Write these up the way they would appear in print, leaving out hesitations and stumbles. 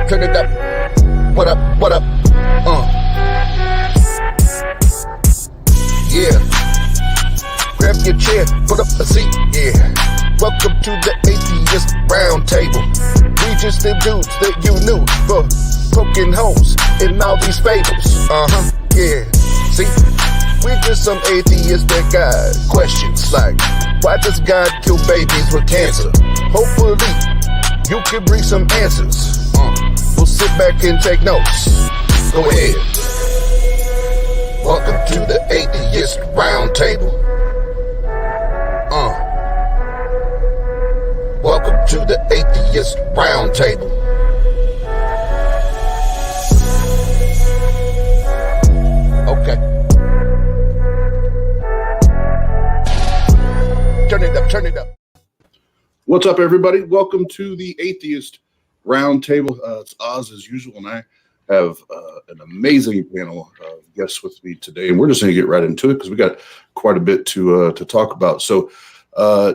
turn it up. What up, what up? Yeah. Grab your chair, put up a seat, yeah. Welcome to the Atheist Round Table. We just the dudes that you knew for poking holes in all these fables. Yeah. See, we're just some atheists that got questions like, why does God kill babies with cancer? Hopefully, you can bring some answers. We'll sit back and take notes. Go ahead. Welcome to the Atheist Round Table. Welcome to the Atheist Round Table. Okay. Turn it up, turn it up. What's up, everybody? Welcome to the Atheist Round Table. It's Oz as usual, and I have an amazing panel of guests with me today, and we're just going to get right into it because we got quite a bit to talk about. So,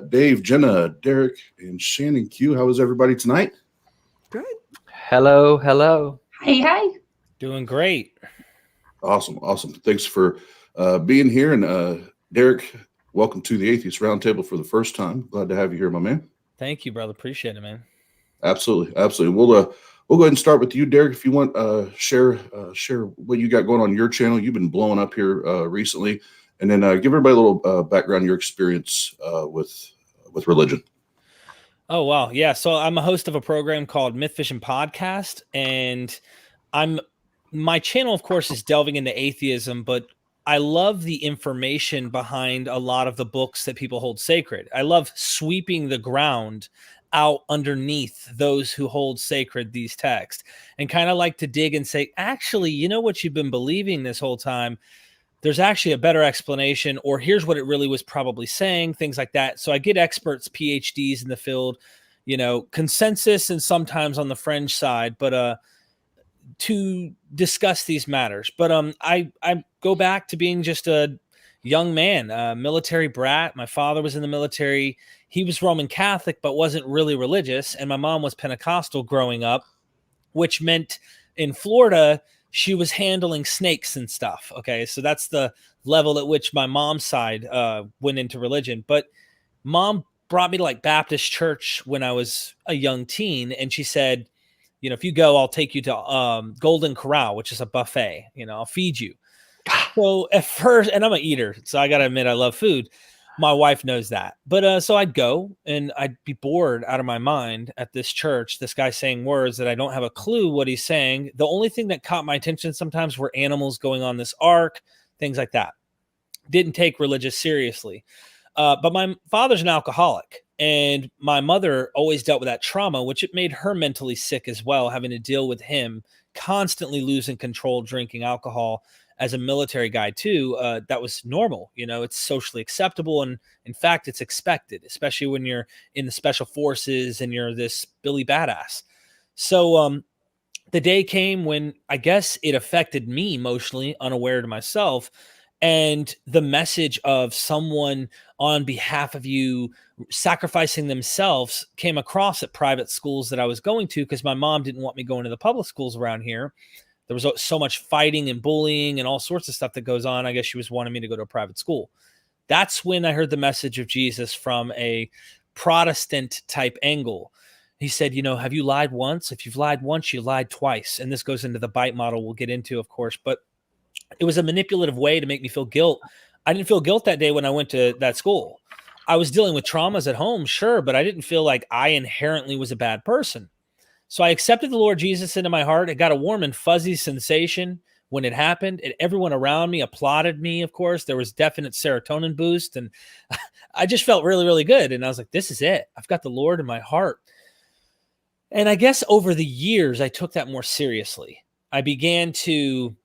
Dave, Jenna, Derek, and Shannon Q, how is everybody tonight? Good. Hello, hello. Hi. Doing great. Awesome. Thanks for being here, and Derek, welcome to the Atheist Roundtable for the first time. Glad to have you here, my man. Thank you, brother. Appreciate it, man. Absolutely. We'll go ahead and start with you, Derek. If you want, share what you got going on your channel. You've been blowing up here recently, and then give everybody a little background, your experience with religion. Oh wow, yeah. So I'm a host of a program called Myth Vision Podcast, and my channel, of course, is delving into atheism, but I love the information behind a lot of the books that people hold sacred. I love sweeping the ground out underneath those who hold sacred these texts, and kind of like to dig and say, actually, you know what you've been believing this whole time? There's actually a better explanation, or here's what it really was probably saying, things like that. So I get experts, PhDs in the field, consensus and sometimes on the fringe side, but to discuss these matters. But I go back to being just a young man, a military brat. My father was in the military. He was Roman Catholic, but wasn't really religious. And my mom was Pentecostal growing up, which meant in Florida, she was handling snakes and stuff. Okay. So that's the level at which my mom's side went into religion. But mom brought me to like Baptist church when I was a young teen. And she said, if you go, I'll take you to Golden Corral, which is a buffet. I'll feed you. So at first, and I'm an eater, so I got to admit I love food. My wife knows that. But so I'd go and I'd be bored out of my mind at this church, this guy saying words that I don't have a clue what he's saying. The only thing that caught my attention sometimes were animals going on this ark, things like that. Didn't take religious seriously. But my father's an alcoholic, and my mother always dealt with that trauma, which it made her mentally sick as well, having to deal with him constantly losing control, drinking alcohol. As a military guy too, that was normal. It's socially acceptable. And in fact, it's expected, especially when you're in the special forces and you're this Billy badass. So the day came when I guess it affected me emotionally, unaware to myself. And the message of someone on behalf of you sacrificing themselves came across at private schools that I was going to, because my mom didn't want me going to the public schools around here. There was so much fighting and bullying and all sorts of stuff that goes on. I guess she was wanting me to go to a private school. That's when I heard the message of Jesus from a Protestant type angle. He said, have you lied once? If you've lied once, you lied twice. And this goes into the bite model we'll get into, of course. But it was a manipulative way to make me feel guilt. I didn't feel guilt that day when I went to that school. I was dealing with traumas at home, sure, but I didn't feel like I inherently was a bad person. So I accepted the Lord Jesus into my heart. It got a warm and fuzzy sensation when it happened, and everyone around me applauded me, of course. There was definite serotonin boost, and I just felt really, really good. And I was like, this is it. I've got the Lord in my heart. And I guess over the years, I took that more seriously. I began to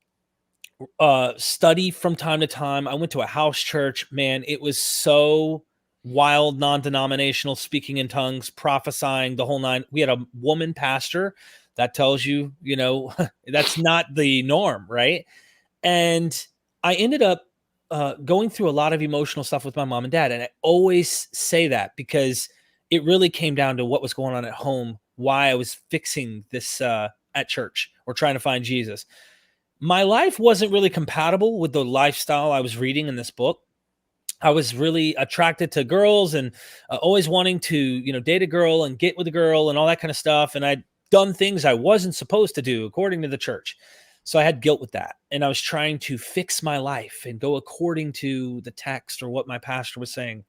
study from time to time. I went to a house church. Man, it was so wild, non-denominational, speaking in tongues, prophesying, the whole nine. We had a woman pastor. That tells you, that's not the norm, right? And I ended up going through a lot of emotional stuff with my mom and dad. And I always say that because it really came down to what was going on at home, why I was fixing this at church or trying to find Jesus. My life wasn't really compatible with the lifestyle I was reading in this book. I was really attracted to girls and always wanting to, date a girl and get with a girl and all that kind of stuff. And I'd done things I wasn't supposed to do according to the church. So I had guilt with that. And I was trying to fix my life and go according to the text or what my pastor was saying.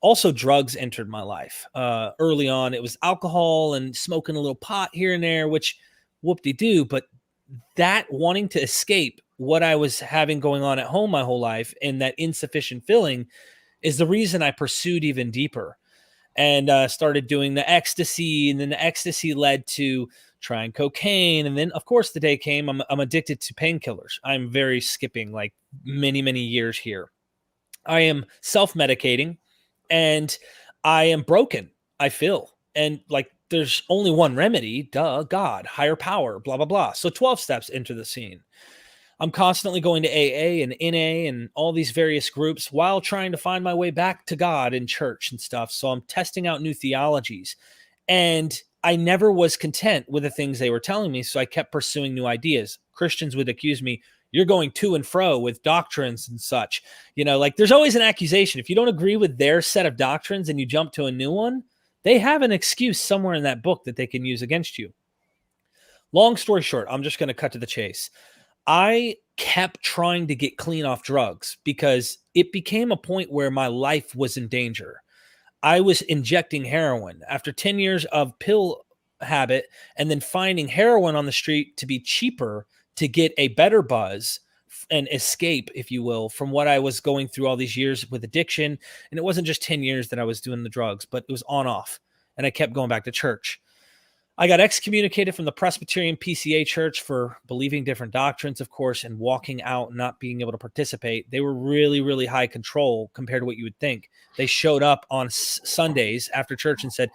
Also, drugs entered my life. Early on, it was alcohol and smoking a little pot here and there, which whoop-de-doo. But that wanting to escape what I was having going on at home my whole life and that insufficient feeling is the reason I pursued even deeper and started doing the ecstasy. And then the ecstasy led to trying cocaine. And then, of course, the day came, I'm addicted to painkillers. I'm very skipping like many, many years here. I am self-medicating and I am broken, I feel. And like there's only one remedy, God, higher power, blah, blah, blah. So 12 steps into the scene. I'm constantly going to AA and NA and all these various groups while trying to find my way back to God in church and stuff. So I'm testing out new theologies. And I never was content with the things they were telling me. So I kept pursuing new ideas. Christians would accuse me, you're going to and fro with doctrines and such. Like there's always an accusation. If you don't agree with their set of doctrines and you jump to a new one, they have an excuse somewhere in that book that they can use against you. Long story short, I'm just going to cut to the chase. I kept trying to get clean off drugs because it became a point where my life was in danger. I was injecting heroin after 10 years of pill habit and then finding heroin on the street to be cheaper to get a better buzz and escape, if you will, from what I was going through all these years with addiction. And it wasn't just 10 years that I was doing the drugs, but it was on off. And I kept going back to church. I got excommunicated from the Presbyterian PCA church for believing different doctrines, of course, and walking out and not being able to participate. They were really, really high control compared to what you would think. They showed up on Sundays after church and said,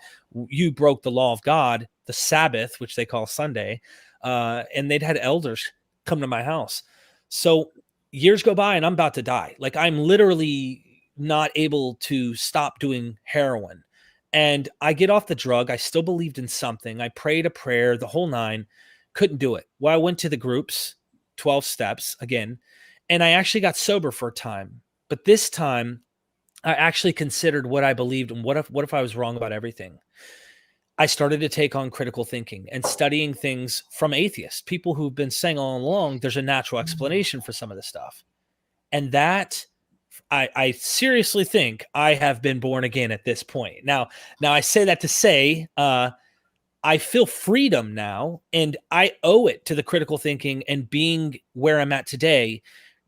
you broke the law of God, the Sabbath, which they call Sunday. And they'd had elders come to my house. So years go by and I'm about to die. Like I'm literally not able to stop doing heroin. And I get off the drug. I still believed in something. I prayed a prayer, the whole nine, couldn't do it. Well, I went to the groups, 12 steps again, and I actually got sober for a time. But this time I actually considered what I believed and what if I was wrong about everything. I started to take on critical thinking and studying things from atheists, people who've been saying all along, there's a natural explanation for some of this stuff. And that I seriously think I have been born again at this point. Now I say that to say, I feel freedom now, and I owe it to the critical thinking and being where I'm at today,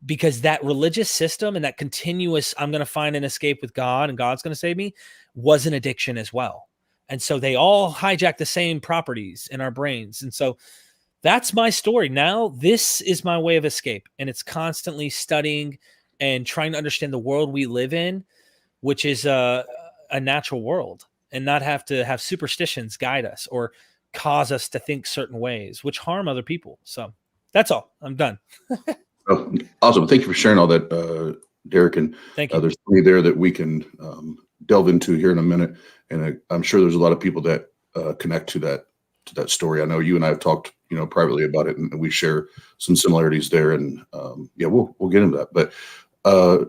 because that religious system and that continuous, I'm going to find an escape with God and God's going to save me, was an addiction as well. And so they all hijack the same properties in our brains. And so that's my story. Now this is my way of escape, and it's constantly studying and trying to understand the world we live in, which is a natural world, and not have to have superstitions guide us or cause us to think certain ways, which harm other people. So that's all. I'm done. Oh, awesome. Thank you for sharing all that, Derek. And Thank you. There's three there that we can delve into here in a minute. And I'm sure there's a lot of people that connect to that story. I know you and I have talked, privately about it, and we share some similarities there. And we'll get into that. But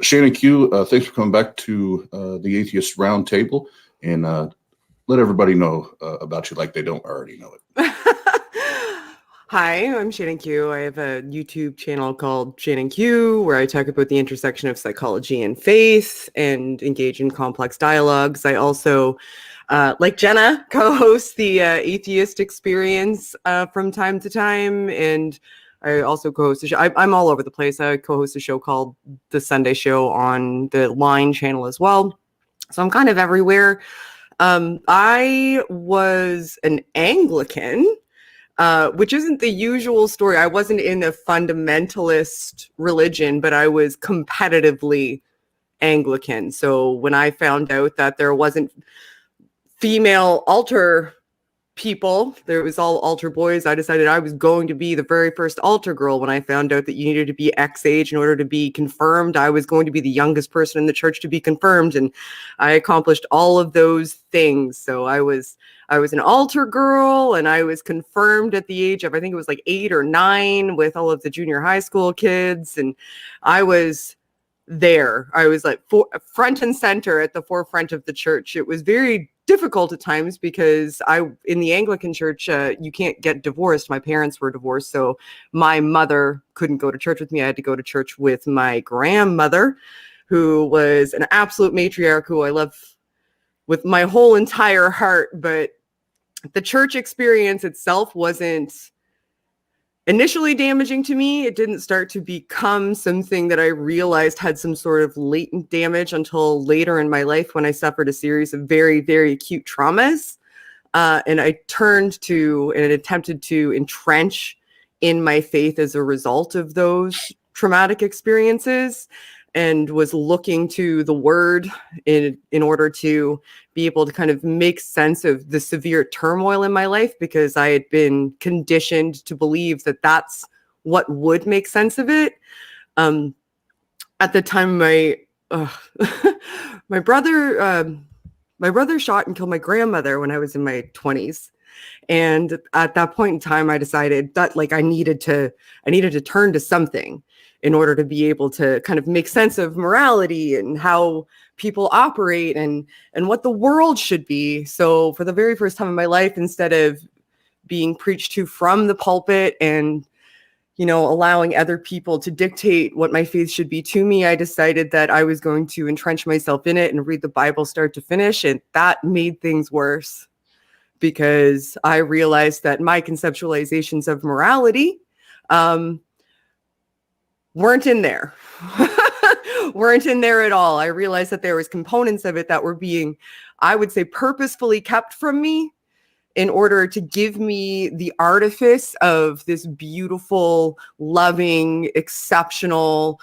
Shannon Q, thanks for coming back to the Atheist Round Table, and let everybody know about you like they don't already know it. Hi, I'm Shannon Q. I have a YouTube channel called Shannon Q, where I talk about the intersection of psychology and faith and engage in complex dialogues. I also, like Jenna, co-host the Atheist Experience from time to time, and I also co-host a show. I'm all over the place. I co-host a show called The Sunday Show on the Line channel as well. So I'm kind of everywhere. I was an Anglican, which isn't the usual story. I wasn't in a fundamentalist religion, but I was competitively Anglican. So when I found out that there wasn't female altar people. There was all altar boys. I decided I was going to be the very first altar girl. When I found out that you needed to be X age in order to be confirmed, I was going to be the youngest person in the church to be confirmed, and I accomplished all of those things. So I was an altar girl, and I was confirmed at the age of, I think it was like 8 or 9, with all of the junior high school kids, and I was there. I was like front and center at the forefront of the church. It was very difficult at times because in the Anglican church, you can't get divorced. My parents were divorced, so my mother couldn't go to church with me. I had to go to church with my grandmother, who was an absolute matriarch who I love with my whole entire heart. But the church experience itself wasn't initially damaging to me. It didn't start to become something that I realized had some sort of latent damage until later in my life, when I suffered a series of very, very acute traumas. And I turned to and attempted to entrench in my faith as a result of those traumatic experiences, and was looking to the word in order to be able to kind of make sense of the severe turmoil in my life, because I had been conditioned to believe that that's what would make sense of it. At the time, my brother shot and killed my grandmother when I was in my 20s. And at that point in time, I decided that I needed to turn to something in order to be able to kind of make sense of morality and how people operate and what the world should be. So for the very first time in my life, instead of being preached to from the pulpit and, allowing other people to dictate what my faith should be to me, I decided that I was going to entrench myself in it and read the Bible start to finish. And that made things worse, because I realized that my conceptualizations of morality weren't in there. Weren't in there at all. I realized that there was components of it that were being, I would say, purposefully kept from me in order to give me the artifice of this beautiful, loving, exceptional,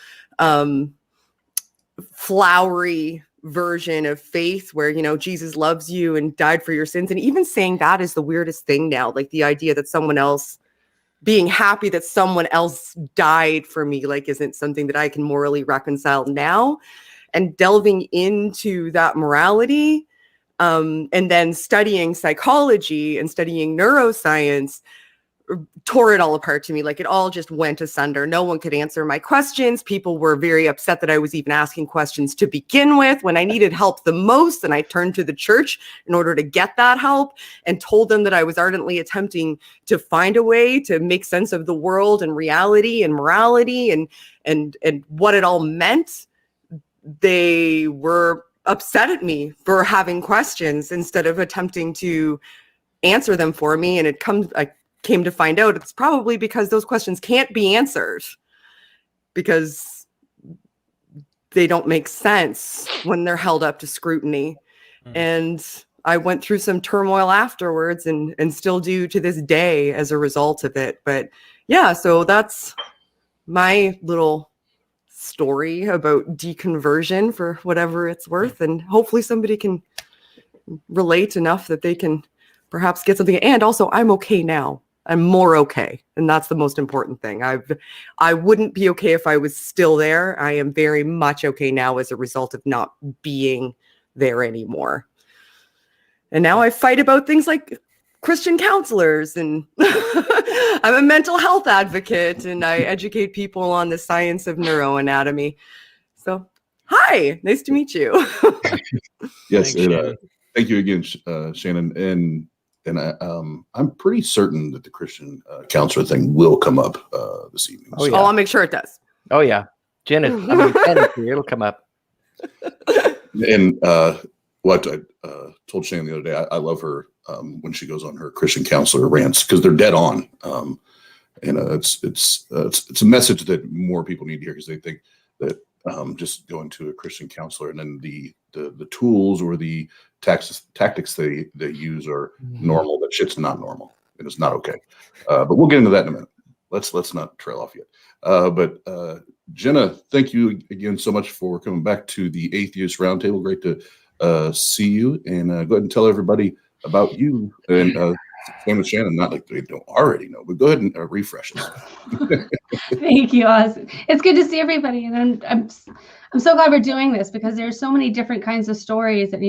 flowery version of faith where, Jesus loves you and died for your sins. And even saying that is the weirdest thing now. Like the idea that someone else, being happy that someone else died for me, isn't something that I can morally reconcile now. And delving into that morality, and then studying psychology and studying neuroscience tore it all apart to me. It all just went asunder. No one could answer my questions. People were very upset that I was even asking questions to begin with when I needed help the most. And I turned to the church in order to get that help and told them that I was ardently attempting to find a way to make sense of the world and reality and morality and what it all meant. They were upset at me for having questions instead of attempting to answer them for me. And I came to find out it's probably because those questions can't be answered because they don't make sense when they're held up to scrutiny. And I went through some turmoil afterwards and still do to this day as a result of it. But yeah, so that's my little story about deconversion for whatever it's worth. And hopefully somebody can relate enough that they can perhaps get something. And also, I'm okay now. I'm more okay. And that's the most important thing. I wouldn't be okay if I was still there. I am very much okay now as a result of not being there anymore. And now I fight about things like Christian counselors, and I'm a mental health advocate, and I educate people on the science of neuroanatomy. So, hi, nice to meet you. Yes, Thanks, thank you again, Shannon. And I'm pretty certain that the Christian counselor thing will come up this evening. Oh, yeah. I'll make sure it does. Oh yeah, Jenna. It'll come up. And what I told Shannon the other day, I love her when she goes on her Christian counselor rants, because they're dead on. And it's a message that more people need to hear, because they think that just going to a Christian counselor and then the tools or the tactics they use are normal. That shit's not normal, and it's not okay. But we'll get into that in a minute. Let's not trail off yet. But Jenna, thank you again so much for coming back to the Atheist Roundtable. Great to see you, and go ahead and tell everybody about you and Same with Shannon, not like they don't already know, but go ahead and refresh us. Thank you, Oz. It's good to see everybody, and I'm so glad we're doing this because there's so many different kinds of stories that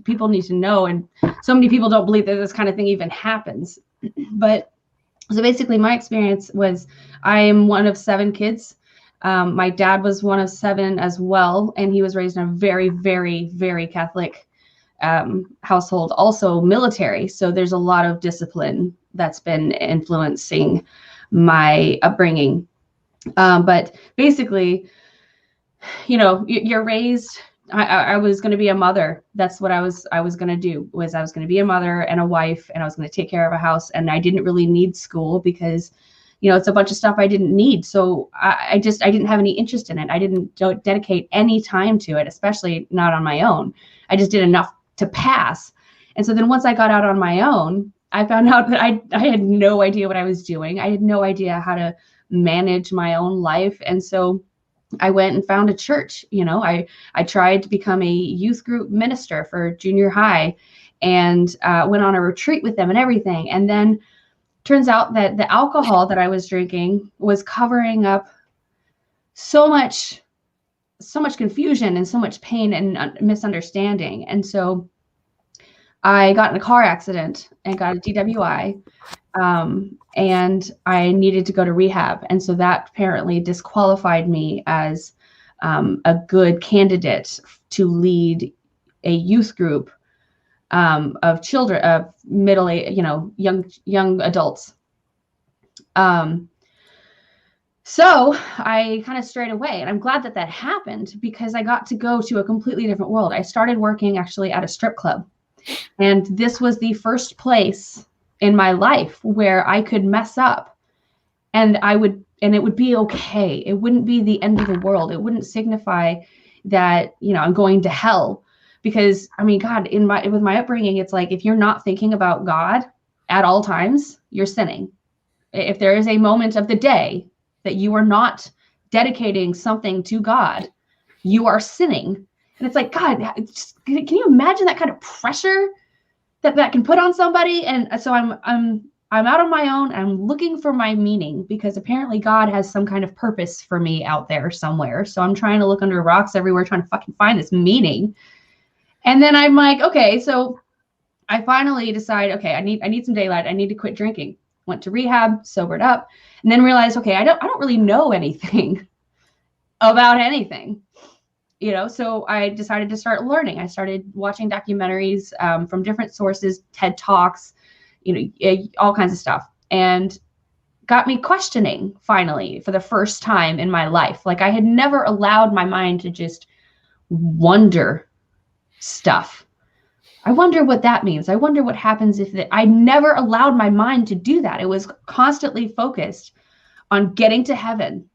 people need to know, and so many people don't believe that this kind of thing even happens. But so basically, my experience was I am one of 7 kids. My dad was one of 7 as well, and he was raised in a very, very, very Catholic household, also military. So there's a lot of discipline that's been influencing my upbringing. But basically, you're raised. I was going to be a mother. That's what I was going to do. I was going to be a mother and a wife, and I was going to take care of a house. And I didn't really need school because, it's a bunch of stuff I didn't need. So I didn't have any interest in it. I didn't dedicate any time to it, especially not on my own. I just did enough to pass. And so then once I got out on my own, I found out that I had no idea what I was doing. I had no idea how to manage my own life. And so I went and found a church. I tried to become a youth group minister for junior high and went on a retreat with them and everything. And then turns out that the alcohol that I was drinking was covering up so much confusion and so much pain and misunderstanding. And so I got in a car accident and got a DWI, and I needed to go to rehab. And so that apparently disqualified me as a good candidate to lead a youth group of children, of middle-aged, young adults. So I kind of strayed away, and I'm glad that happened because I got to go to a completely different world. I started working actually at a strip club, and this was the first place in my life where I could mess up and it would be okay. It wouldn't be the end of the world. It wouldn't signify that, I'm going to hell because God, with my upbringing, it's like, if you're not thinking about God at all times, you're sinning. If there is a moment of the day that you are not dedicating something to God, you are sinning. And it's like, God, can you imagine that kind of pressure that can put on somebody? And so I'm out on my own. I'm looking for my meaning because apparently God has some kind of purpose for me out there somewhere. So I'm trying to look under rocks everywhere, trying to fucking find this meaning. And then I'm like, okay, so I finally decide, okay, I need some daylight. I need to quit drinking. Went to rehab, sobered up, and then realized, okay, I don't really know anything about anything, so I decided to start learning. I started watching documentaries from different sources, TED Talks, all kinds of stuff, and got me questioning finally for the first time in my life. Like, I had never allowed my mind to just wonder stuff. I wonder what that means. I wonder what happens if I never allowed my mind to do that. It was constantly focused on getting to heaven.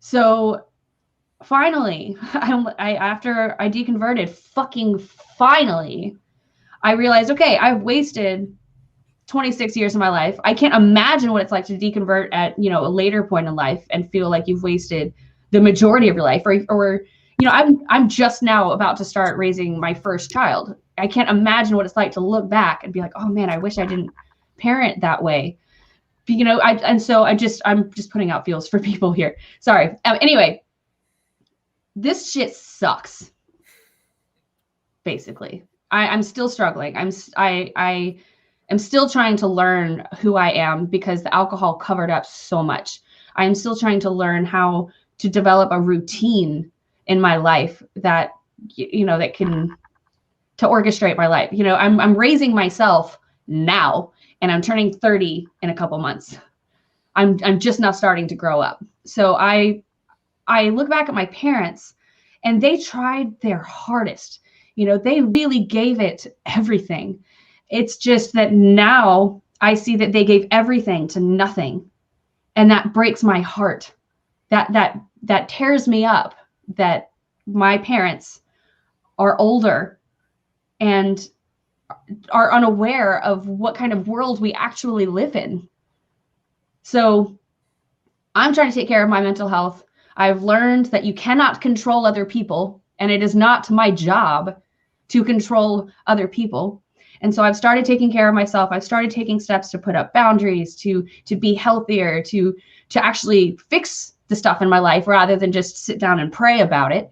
So finally, after I deconverted, finally, I realized, okay, I've wasted 26 years of my life. I can't imagine what it's like to deconvert at, a later point in life and feel like you've wasted the majority of your life, or I'm just now about to start raising my first child. I can't imagine what it's like to look back and be like, oh man, I wish I didn't parent that way. But, I'm just putting out feels for people here. Sorry. Anyway, this shit sucks. Basically, I'm still struggling. I am still trying to learn who I am because the alcohol covered up so much. I am still trying to learn how to develop a routine in my life that can to orchestrate my life. I'm raising myself now, and I'm turning 30 in a couple months. I'm just now starting to grow up. So I look back at my parents, and they tried their hardest. They really gave it everything. It's just that now I see that they gave everything to nothing, and that breaks my heart. That tears me up. That my parents are older and are unaware of what kind of world we actually live in. So I'm trying to take care of my mental health. I've learned that you cannot control other people, and it is not my job to control other people. And so I've started taking care of myself. I've started taking steps to put up boundaries, to be healthier, to actually fix the stuff in my life rather than just sit down and pray about it.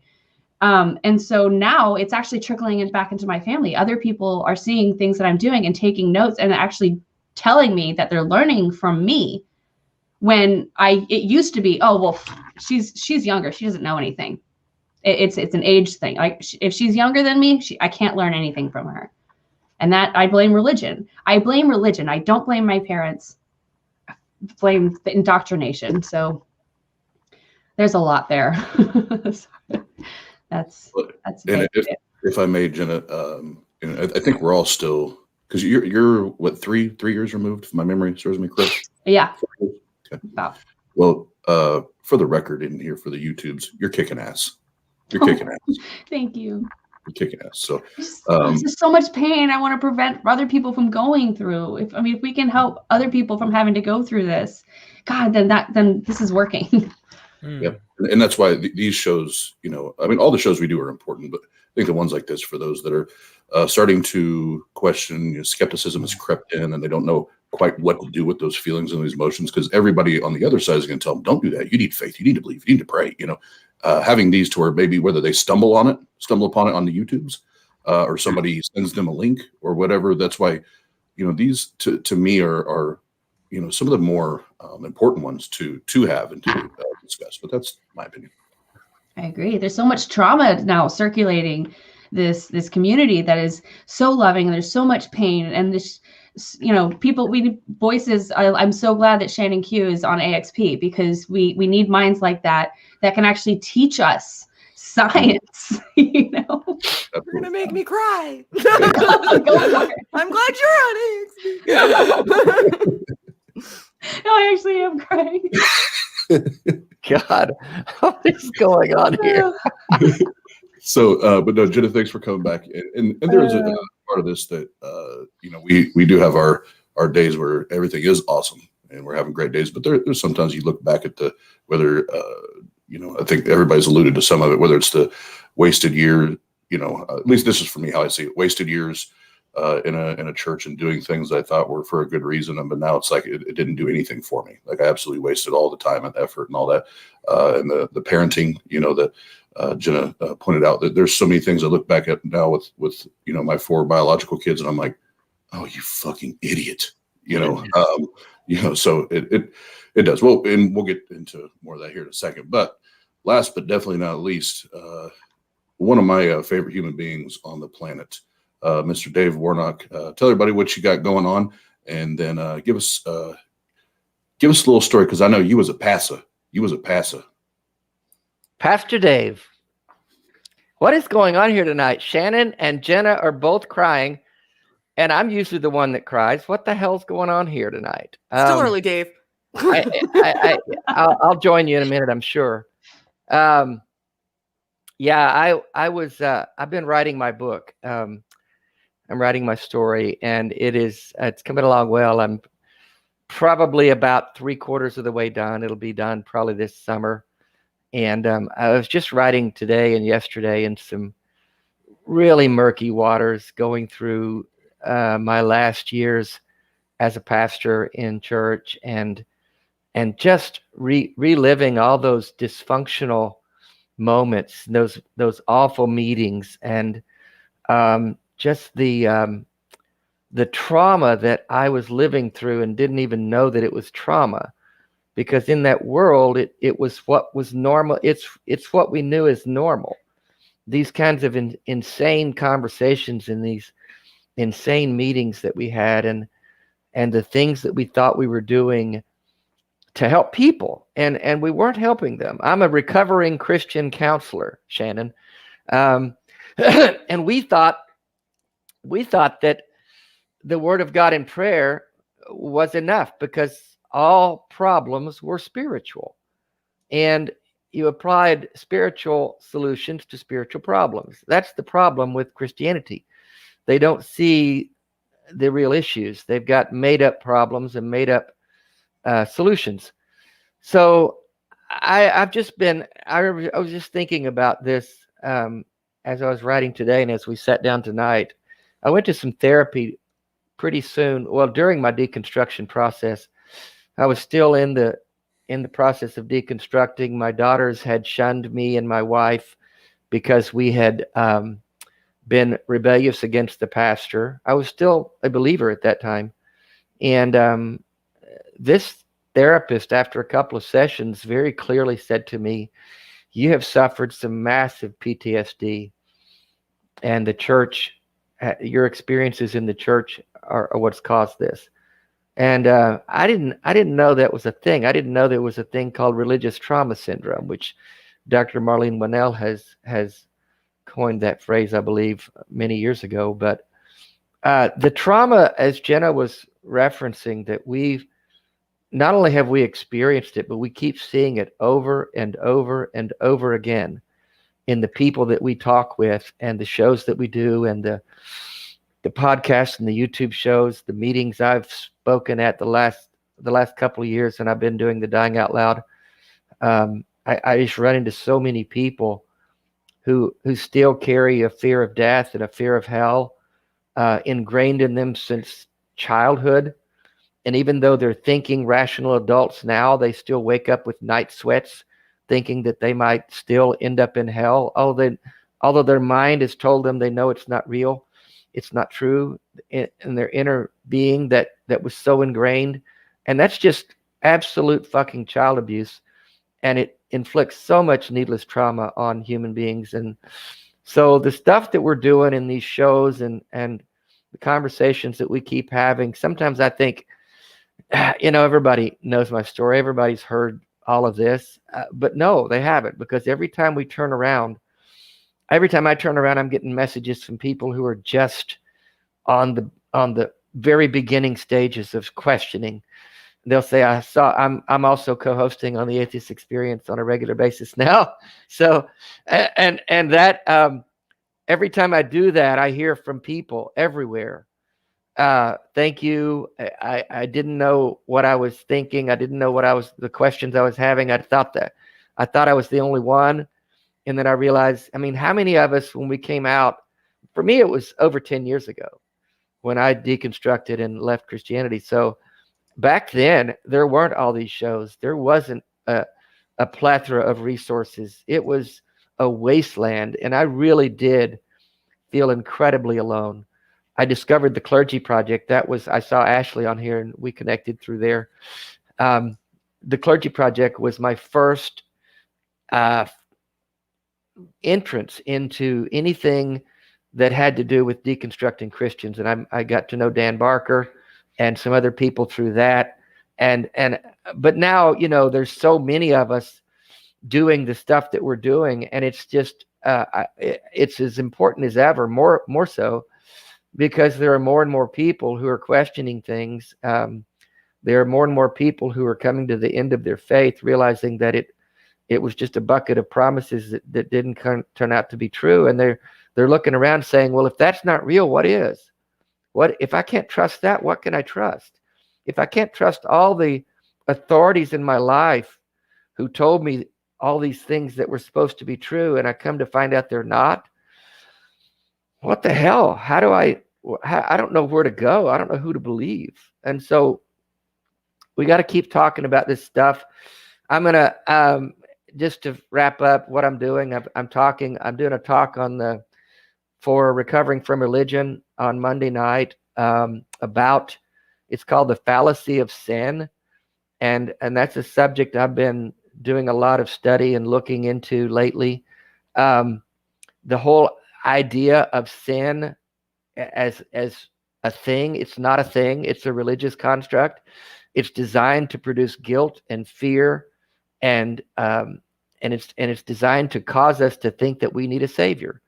And so now it's actually trickling back into my family. Other people are seeing things that I'm doing and taking notes and actually telling me that they're learning from me, when it used to be, oh, well, she's younger. She doesn't know anything. It's an age thing. Like, if she's younger than me, I can't learn anything from her. And that I blame religion. I don't blame my parents. I blame the indoctrination. So there's a lot there. That's and if I may, Jenna, I think we're all still, because you're what, three years removed, if my memory serves me correct. Yeah. Okay. About. Well, for the record, in here for the YouTubes, you're kicking ass. You're kicking ass. Thank you. You're kicking ass. So there's so much pain I want to prevent other people from going through. If we can help other people from having to go through this, God, then this is working. Yep. And that's why these shows, all the shows we do are important, but I think the ones like this, for those that are starting to question, skepticism has crept in and they don't know quite what to do with those feelings and these emotions, because everybody on the other side is going to tell them, don't do that. You need faith. You need to believe. You need to pray. Having these to where maybe whether they stumble upon it on the YouTubes, or somebody sends them a link or whatever. That's why, these to me are some of the more important ones to have and to discuss. But that's my opinion. I agree. There's so much trauma now circulating this community that is so loving, and there's so much pain, and this, people, we need voices. I'm so glad that Shannon Q is on AXP, because we need minds like that can actually teach us science. You're gonna make me cry. I'm glad you're on AXP. No, I actually am crying. God, what is going on here? So, but no, Jenna, thanks for coming back. And there is a part of this that, we do have our days where everything is awesome and we're having great days, but there's sometimes you look back at whether, I think everybody's alluded to some of it, whether it's the wasted year, at least this is for me how I see it, wasted years in a church and doing things I thought were for a good reason. But now it's like, it didn't do anything for me. Like, I absolutely wasted all the time and effort and all that. And the parenting, that Jenna pointed out, that there's so many things I look back at now with my 4 biological kids, and I'm like, oh, you fucking idiot, so it does. Well, and we'll get into more of that here in a second. But last but definitely not least, one of my favorite human beings on the planet, Mr. Dave Warnock. Tell everybody what you got going on, and then give us a little story, because I know you was a passer. Pastor Dave, what is going on here tonight? Shannon and Jenna are both crying, and I'm usually the one that cries. What the hell's going on here tonight? Still early, Dave. I'll join you in a minute, I'm sure. I've been writing my book. I'm writing my story, and it's coming along well. I'm probably about 3/4 of the way done. It'll be done probably this summer. And I was just writing today and yesterday in some really murky waters, going through my last years as a pastor in church, and just reliving all those dysfunctional moments, those awful meetings, and just the trauma that I was living through and didn't even know that it was trauma. Because in that world, it was what was normal. It's what we knew as normal. These kinds of insane conversations in these insane meetings that we had, and the things that we thought we were doing to help people, and we weren't helping them. I'm a recovering Christian counselor, Shannon, and we thought that the Word of God in prayer was enough, because all problems were spiritual, and you applied spiritual solutions to spiritual problems. That's the problem with Christianity. They don't see the real issues. They've got made up problems and made up solutions. So I was just thinking about this as I was writing today, and as we sat down tonight, I went to some therapy pretty soon. Well, during my deconstruction process, I was still in the process of deconstructing. My daughters had shunned me and my wife because we had been rebellious against the pastor. I was still a believer at that time. And this therapist, after a couple of sessions, very clearly said to me, you have suffered some massive PTSD, and the church, your experiences in the church are what's caused this. And I didn't know that was a thing. I didn't know there was a thing called religious trauma syndrome, which Dr. Marlene Winnell has coined that phrase, I believe, many years ago. But the trauma, as Jenna was referencing, that we've not only have we experienced it, but we keep seeing it over and over and over again in the people that we talk with and the shows that we do and the podcasts and the YouTube shows, the meetings I've spoken at the last couple of years, and I've been doing the Dying Out Loud. I just run into so many people who still carry a fear of death and a fear of hell ingrained in them since childhood. And even though they're thinking rational adults now, they still wake up with night sweats thinking that they might still end up in hell. Although their mind has told them they know it's not real, it's not true in their inner being that was so ingrained. And that's just absolute fucking child abuse. And it inflicts so much needless trauma on human beings. And so the stuff that we're doing in these shows and the conversations that we keep having, sometimes I think, everybody knows my story. Everybody's heard all of this, but no, they haven't, because every time I turn around, I'm getting messages from people who are just on the very beginning stages of questioning. They'll say, I'm also co-hosting on the Atheist Experience on a regular basis now. So, and that, every time I do that, I hear from people everywhere. Thank you. I didn't know what I was thinking. I didn't know the questions I was having. I thought I was the only one. And then I realized, how many of us, when we came out, for me, it was over 10 years ago when I deconstructed and left Christianity. So back then, there weren't all these shows. There wasn't a plethora of resources. It was a wasteland. And I really did feel incredibly alone. I discovered the Clergy Project. I saw Ashley on here and we connected through there. The Clergy Project was my first entrance into anything that had to do with deconstructing Christians. And I got to know Dan Barker and some other people through that. But now, there's so many of us doing the stuff that we're doing, and it's just, it's as important as ever, more so, because there are more and more people who are questioning things. There are more and more people who are coming to the end of their faith, realizing that it was just a bucket of promises that didn't turn out to be true. And they're looking around saying, well, if that's not real, what is? What if I can't trust that? What can I trust? If I can't trust all the authorities in my life who told me all these things that were supposed to be true, and I come to find out they're not, what the hell? I don't know where to go. I don't know who to believe. And so we got to keep talking about this stuff. I'm going to, just to wrap up what I'm doing, I'm doing a talk for recovering from religion on Monday night, about, it's called the fallacy of sin. And that's a subject I've been doing a lot of study and looking into lately. The whole idea of sin as a thing. It's not a thing. It's a religious construct. It's designed to produce guilt and fear, and it's designed to cause us to think that we need a savior.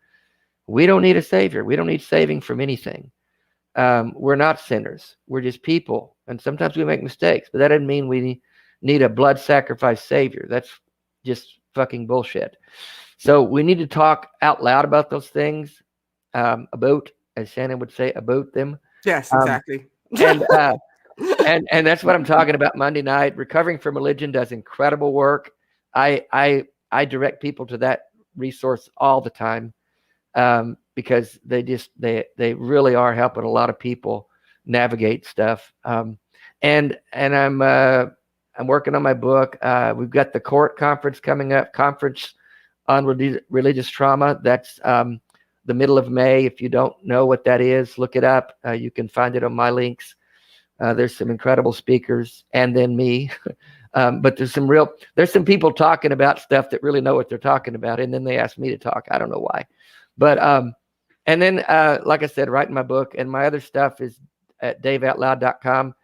We don't need a savior. We don't need saving from anything. We're not sinners. We're just people, and sometimes we make mistakes, but that doesn't mean we need a blood sacrifice savior. That's just fucking bullshit. So we need to talk out loud about those things, about, as Shannon would say, about them. Yes, exactly. And that's what I'm talking about Monday night. Recovering from Religion does incredible work. I direct people to that resource all the time. because they really are helping a lot of people navigate stuff. And I'm working on my book. We've got the court conference coming up, conference on religious trauma. That's the middle of May. If you don't know what that is, look it up. You can find it on my links. There's some incredible speakers, and then me. But there's some people talking about stuff that really know what they're talking about, and then they ask me to talk. I don't know why. But and then like I said, writing my book, and my other stuff is at daveoutloud.com.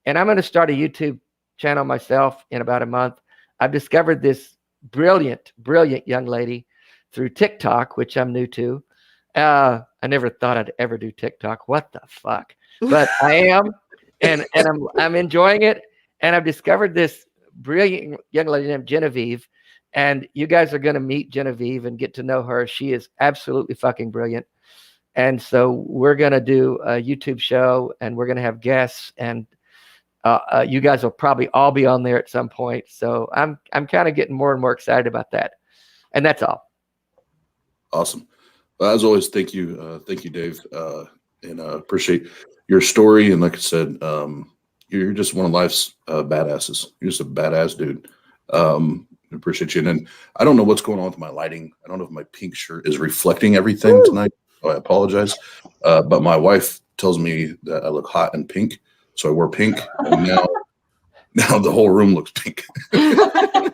And I'm going to start a YouTube channel myself in about a month. I've discovered this brilliant young lady through TikTok, which I'm new to. I never thought I'd ever do TikTok. What the fuck? But I am, and I'm enjoying it. And I've discovered this brilliant young lady named Genevieve. And you guys are going to meet Genevieve and get to know her. She is absolutely fucking brilliant. And so we're going to do a YouTube show, and we're going to have guests, and you guys will probably all be on there at some point. So I'm kind of getting more and more excited about that. And that's all. Awesome. Well, as always, thank you, Dave, and appreciate your story. And like I said, you're just one of life's badasses. You're just a badass dude. Appreciate you. And I don't know what's going on with my lighting. I don't know if my pink shirt is reflecting everything tonight. So I apologize. But my wife tells me that I look hot in pink. So I wore pink, and now the whole room looks pink.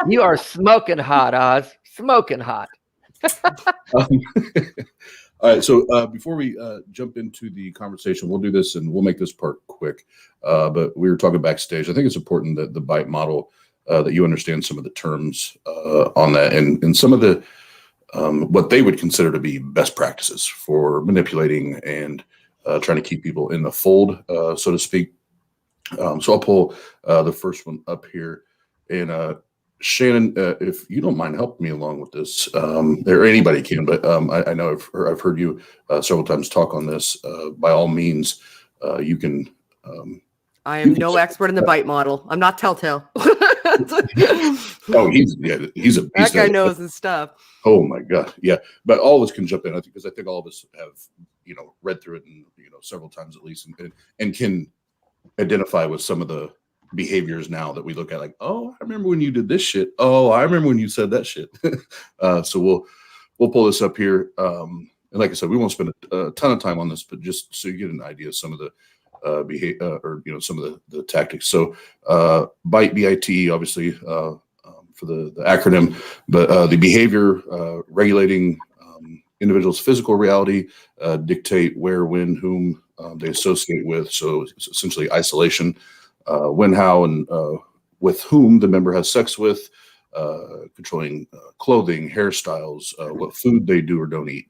You are smoking hot, Oz. Smoking hot. All right. So before we jump into the conversation, we'll do this, and we'll make this part quick. But we were talking backstage. I think it's important that the bite model, that you understand some of the terms on that, and some of the what they would consider to be best practices for manipulating and trying to keep people in the fold, so to speak. So I'll pull the first one up here, and Shannon, if you don't mind helping me along with this, or anybody can, but I know I've heard you several times talk on this. By all means, you can. I am no expert in the bite model. I'm not Telltale. Oh, he's a beast. That guy knows his stuff. Oh my God, yeah. But all of us can jump in, I think, because I think all of us have read through it and several times at least, and can identify with some of the behaviors now that we look at, like, oh, I remember when you did this shit. Oh, I remember when you said that shit. So we'll pull this up here. And like I said, we won't spend a ton of time on this, but just so you get an idea of some of the behavior, or some of the tactics. So BITE, B-I-T, obviously for the acronym, but the behavior regulating individuals' physical reality, dictate where, when, whom they associate with. So it's essentially isolation. When, how, and with whom the member has sex with, controlling clothing, hairstyles, what food they do or don't eat,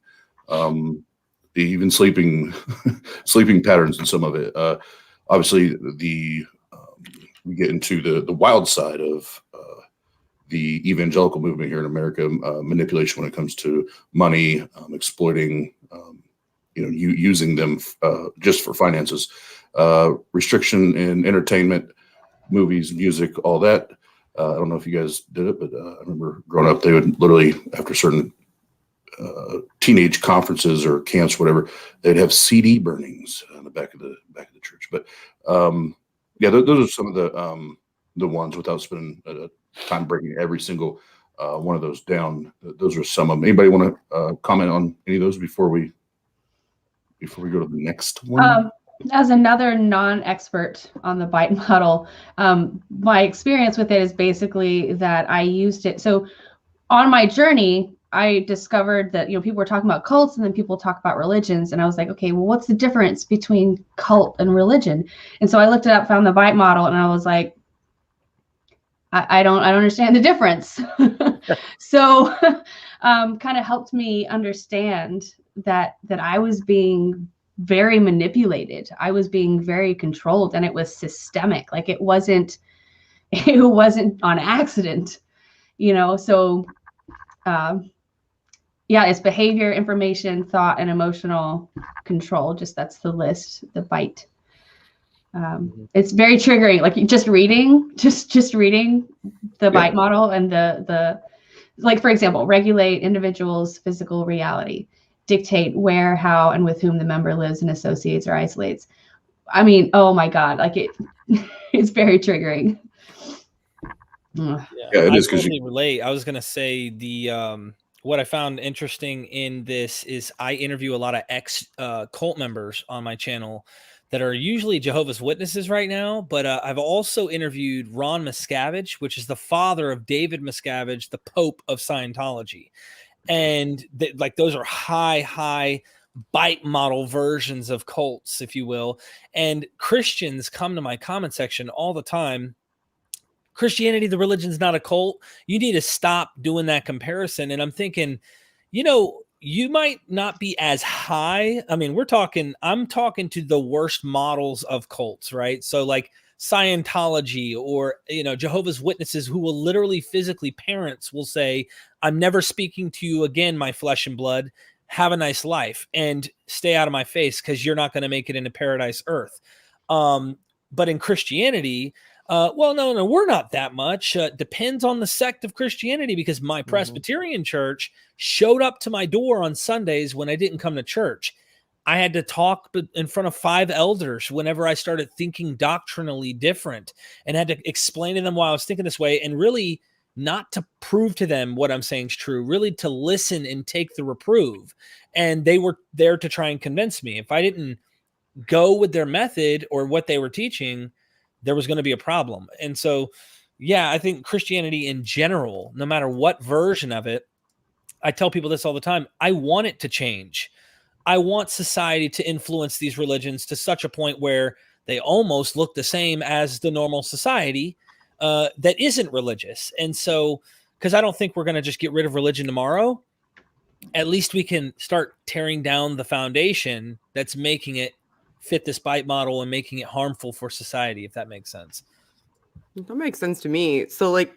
even sleeping patterns in some of it. Obviously, we get into the wild side of the evangelical movement here in America, manipulation when it comes to money, exploiting, using them just for finances. Restriction in entertainment, movies, music, all that. I don't know if you guys did it, but I remember growing up, they would literally, after certain teenage conferences or camps, whatever, they'd have CD burnings in the back of the church. But yeah, those are some of the ones, without spending time breaking every single one of those down. Those are some of them. Anybody want to comment on any of those before we go to the next one? As another non-expert on the BITE model, my experience with it is basically that I used it. So on my journey, I discovered that, people were talking about cults, and then people talk about religions. And I was like, okay, well, what's the difference between cult and religion? And so I looked it up, found the BITE model, and I was like, I don't understand the difference. So kind of helped me understand that I was being very manipulated. I was being very controlled, and it was systemic. Like it wasn't on accident, so yeah, it's behavior, information, thought, and emotional control. Just that's the list, the BITE. It's very triggering. Like just reading the BITE model and the like, for example, regulate individuals' physical reality, dictate where, how, and with whom the member lives and associates or isolates. I mean, oh my God, like it's very triggering. Yeah, it I is, 'cause totally relate. I was gonna say what I found interesting in this is I interview a lot of ex cult members on my channel that are usually Jehovah's Witnesses right now, but I've also interviewed Ron Miscavige, which is the father of David Miscavige, the Pope of Scientology, and like those are high bite model versions of cults, if you will. And Christians come to my comment section all the time. Christianity, the religion's not a cult. You need to stop doing that comparison. And I'm thinking, you might not be as high. I mean, I'm talking to the worst models of cults, right? So like Scientology or, Jehovah's Witnesses, who will literally physically, parents will say, I'm never speaking to you again, my flesh and blood. Have a nice life and stay out of my face because you're not going to make it into paradise earth. But in Christianity, no, we're not that much. Depends on the sect of Christianity, because my Presbyterian church showed up to my door on Sundays when I didn't come to church. I had to talk in front of 5 elders whenever I started thinking doctrinally different, and had to explain to them why I was thinking this way, and really not to prove to them what I'm saying is true, really to listen and take the reprove. And they were there to try and convince me. If I didn't go with their method or what they were teaching, there was going to be a problem. And so, I think Christianity in general, no matter what version of it, I tell people this all the time, I want it to change. I want society to influence these religions to such a point where they almost look the same as the normal society that isn't religious. And so, because I don't think we're going to just get rid of religion tomorrow, at least we can start tearing down the foundation that's making it fit this bite model and making it harmful for society, if that makes sense. That makes sense to me. So like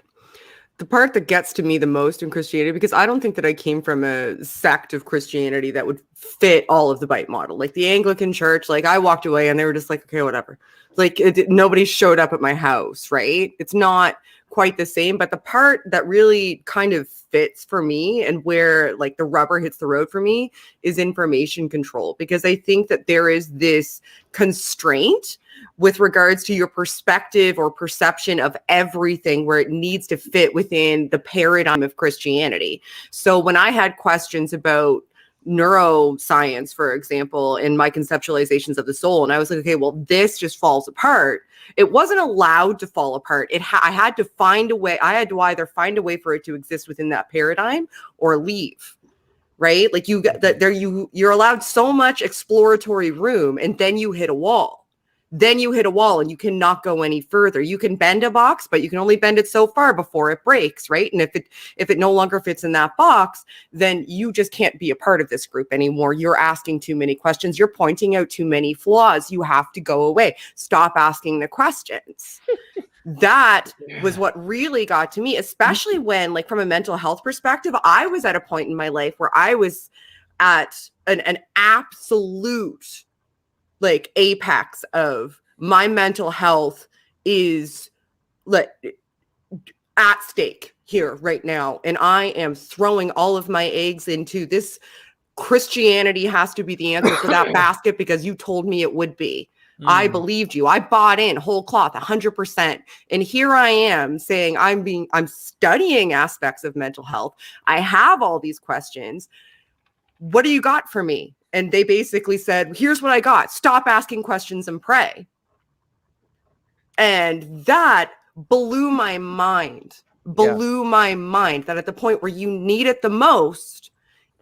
the part that gets to me the most in Christianity, because I don't think that I came from a sect of Christianity that would fit all of the bite model. Like the Anglican church, like I walked away and they were just like, okay, whatever. Like nobody showed up at my house, right? It's not quite the same, but the part that really kind of fits for me and where like the rubber hits the road for me is information control, because I think that there is this constraint with regards to your perspective or perception of everything where it needs to fit within the paradigm of Christianity. So when I had questions about neuroscience, for example, in my conceptualizations of the soul, and I was like, okay, well, this just falls apart. It wasn't allowed to fall apart. I had to find a way. I had to either find a way for it to exist within that paradigm or leave. Right? Like you're allowed so much exploratory room, and then you hit a wall. Then you hit a wall and you cannot go any further. You can bend a box, but you can only bend it so far before it breaks, right? And if it no longer fits in that box, then you just can't be a part of this group anymore. You're asking too many questions. You're pointing out too many flaws. You have to go away. Stop asking the questions. That was what really got to me, especially when, like, from a mental health perspective, I was at a point in my life where I was at an absolute like apex of my mental health is like at stake here right now. And I am throwing all of my eggs into this. Christianity has to be the answer for that basket because you told me it would be. I believed you. I bought in whole cloth 100%. And here I am saying I'm studying aspects of mental health. I have all these questions. What do you got for me? And they basically said, here's what I got. Stop asking questions and pray. And that blew my mind. My mind that at the point where you need it the most,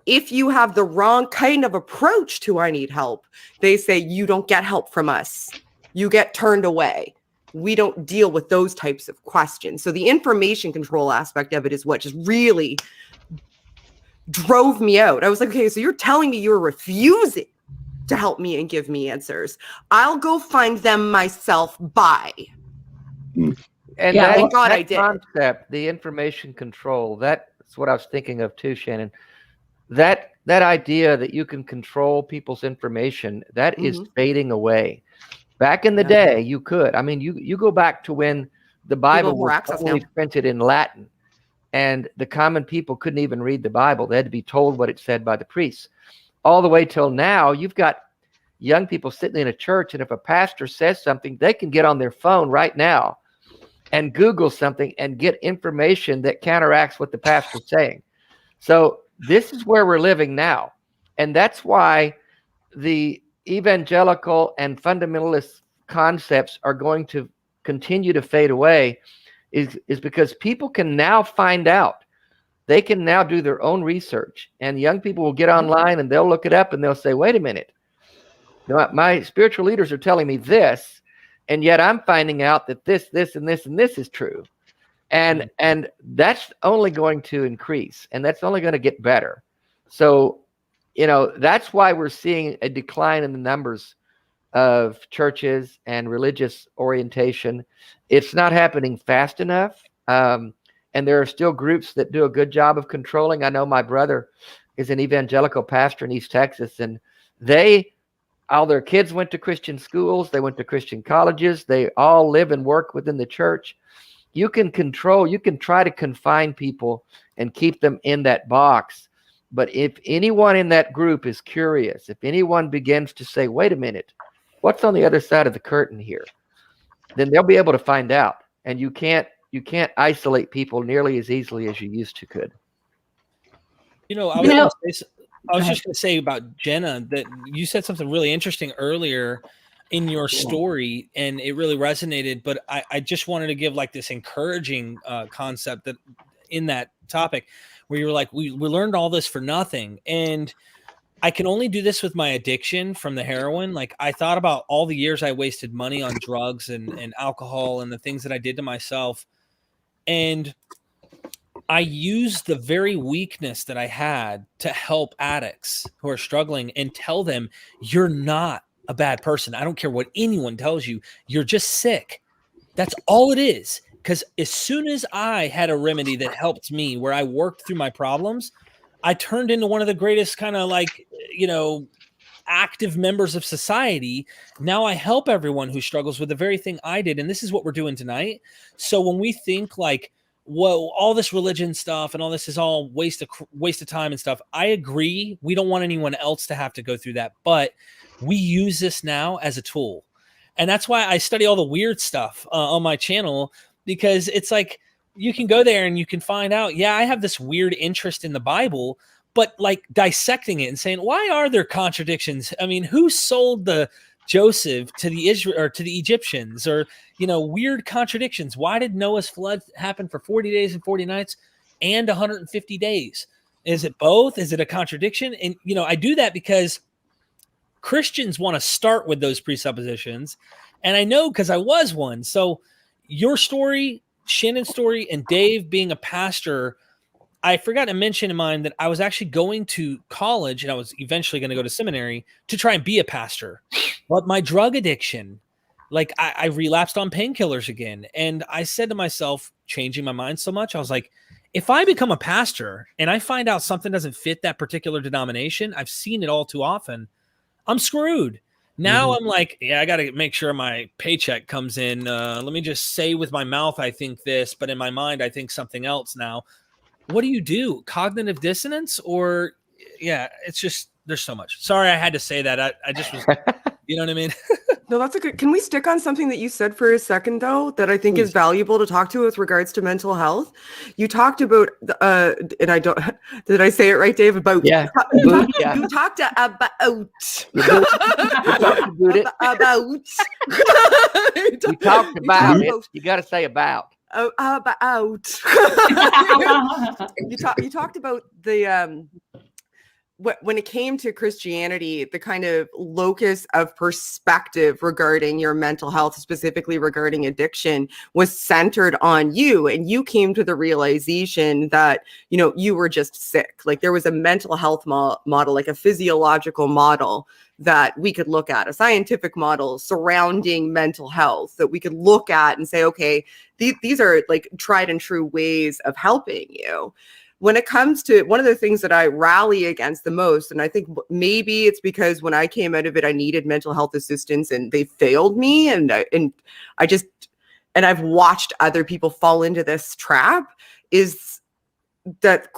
if you have the wrong kind of approach to I need help, they say you don't get help from us. You get turned away. We don't deal with those types of questions. So the information control aspect of it is what just really drove me out. I was like, okay, so you're telling me you're refusing to help me and give me answers. I'll go find them myself. Bye. And thank God I did. Concept, the information control, that's what I was thinking of too, Shannon. That idea that you can control people's information, that is fading away. Back in the day, you could. I mean, you go back to when the Bible was only printed in Latin. And the common people couldn't even read the Bible. They had to be told what it said by the priests. all the way till now, you've got young people sitting in a church, and if a pastor says something, they can get on their phone right now and Google something and get information that counteracts what the pastor's saying. So this is where we're living now. And that's why the evangelical and fundamentalist concepts are going to continue to fade away, is because people can now find out. They can now do their own research, and young people will get online and they'll look it up and they'll say, wait a minute, my spiritual leaders are telling me this, and yet I'm finding out that this, and this, and this is true. And that's only going to increase, and that's only going to get better. So, that's why we're seeing a decline in the numbers of churches and religious orientation. It's not happening fast enough. And there are still groups that do a good job of controlling. I know my brother is an evangelical pastor in East Texas, and all their kids went to Christian schools. They went to Christian colleges. They all live and work within the church. You can try to confine people and keep them in that box. But if anyone in that group is curious, if anyone begins to say, wait a minute, what's on the other side of the curtain here? Then they'll be able to find out. And you can't isolate people nearly as easily as you used to could. I was just going to say about Jenna that you said something really interesting earlier in your story, and it really resonated. But I just wanted to give like this encouraging concept that in that topic where you were like, we learned all this for nothing. And I can only do this with my addiction from the heroin. Like, I thought about all the years I wasted money on drugs and alcohol and the things that I did to myself. And I used the very weakness that I had to help addicts who are struggling and tell them, you're not a bad person. I don't care what anyone tells you. You're just sick. That's all it is. Because as soon as I had a remedy that helped me, where I worked through my problems, I turned into one of the greatest kind of like, active members of society. Now I help everyone who struggles with the very thing I did. And this is what we're doing tonight. So when we think like, well, all this religion stuff and all this is all waste of time and stuff, I agree. We don't want anyone else to have to go through that, but we use this now as a tool. And that's why I study all the weird stuff on my channel, because it's like, you can go there and you can find out, yeah, I have this weird interest in the Bible, but like dissecting it and saying, why are there contradictions? I mean, who sold the Joseph to the Egyptians, or, weird contradictions? Why did Noah's flood happen for 40 days and 40 nights and 150 days? Is it both? Is it a contradiction? And, I do that because Christians want to start with those presuppositions. And I know, because I was one. So your story, Shannon's story, and Dave being a pastor, I forgot to mention in mine that I was actually going to college, and I was eventually going to go to seminary to try and be a pastor. But my drug addiction, like I relapsed on painkillers again. And I said to myself, changing my mind so much, I was like, if I become a pastor and I find out something doesn't fit that particular denomination, I've seen it all too often, I'm screwed. Now I'm like, yeah, I got to make sure my paycheck comes in. Let me just say with my mouth, I think this, but in my mind, I think something else now. What do? Cognitive dissonance? Or, yeah, it's just, there's so much. Sorry, I had to say that. I just was, you know what I mean? No, that's a good. Can we stick on something that you said for a second, though, that I think is valuable to talk to with regards to mental health? You talked about, and I don't, did I say it right, Dave? About, yeah. You talked about. You talked about it. You got to say about. About. You talked about the when it came to Christianity, the kind of locus of perspective regarding your mental health, specifically regarding addiction, was centered on you. And you came to the realization that, you were just sick. Like, there was a mental health model, like a physiological model that we could look at, a scientific model surrounding mental health that we could look at and say, okay, these are like tried and true ways of helping you. When it comes to one of the things that I rally against the most, and I think maybe it's because when I came out of it, I needed mental health assistance and they failed me. And I've watched other people fall into this trap, is that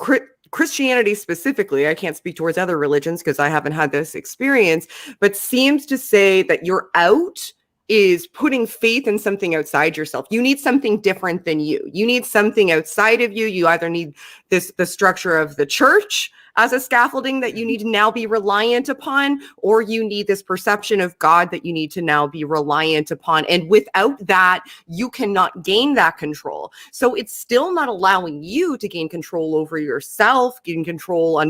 Christianity specifically, I can't speak towards other religions because I haven't had this experience, but seems to say that you're out is putting faith in something outside yourself. You need something different than you. You need something outside of you. You either need the structure of the church as a scaffolding that you need to now be reliant upon, or you need this perception of God that you need to now be reliant upon. And without that, you cannot gain that control. So it's still not allowing you to gain control over yourself, gain control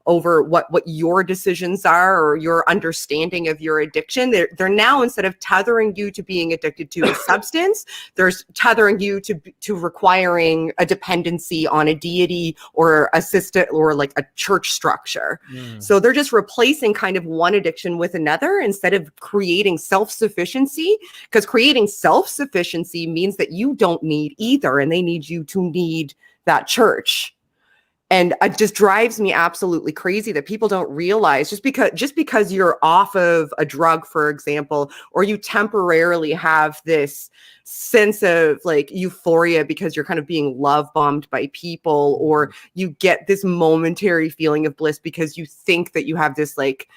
over what your decisions are or your understanding of your addiction. They're now, instead of tethering you to being addicted to a substance, they're tethering you to requiring a dependency on a deity or a system or like a church structure. So they're just replacing kind of one addiction with another instead of creating self-sufficiency, because creating self-sufficiency means that you don't need either, and they need you to need that church. And it just drives me absolutely crazy that people don't realize just because you're off of a drug, for example, or you temporarily have this sense of like euphoria because you're kind of being love bombed by people, or you get this momentary feeling of bliss because you think that you have this like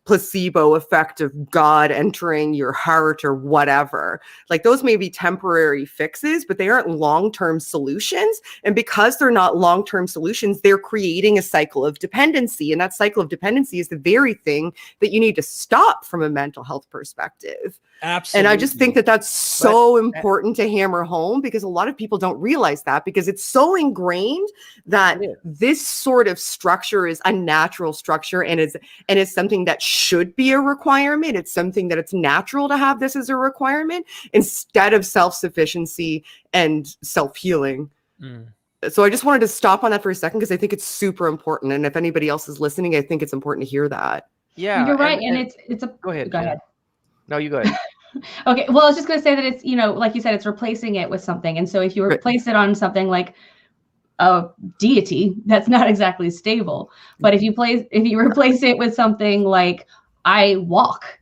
placebo effect of God entering your heart or whatever. Like those may be temporary fixes, but they aren't long-term solutions. And because they're not long-term solutions, they're creating a cycle of dependency. And that cycle of dependency is the very thing that you need to stop from a mental health perspective. Absolutely. And I just think that that's so important to hammer home, because a lot of people don't realize that, because it's so ingrained that this sort of structure is a natural structure and it's something that should be a requirement. It's something that it's natural to have this as a requirement instead of self-sufficiency and self-healing. So I just wanted to stop on that for a second because I think it's super important. And if anybody else is listening, I think it's important to hear that. Yeah, you're right. And it's a go ahead. Go ahead. No, you go ahead. Okay. Well, I was just going to say that it's, like you said, it's replacing it with something. And so if you replace it on something like a deity, that's not exactly stable. But if you replace it with something like I walk,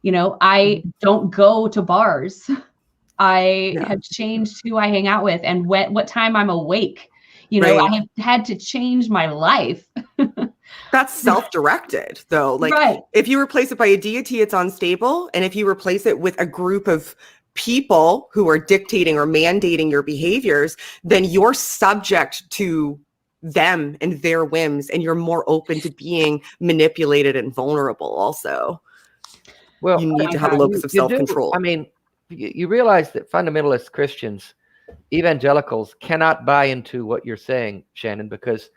I don't go to bars. I have changed who I hang out with and what time I'm awake. I have had to change my life. That's self-directed, though. Like, if you replace it by a deity, it's unstable. And if you replace it with a group of people who are dictating or mandating your behaviors, then you're subject to them and their whims, and you're more open to being manipulated and vulnerable also. Well, you need to have a locus of self-control. I mean, you realize that fundamentalist Christians, evangelicals, cannot buy into what you're saying, Shannon, because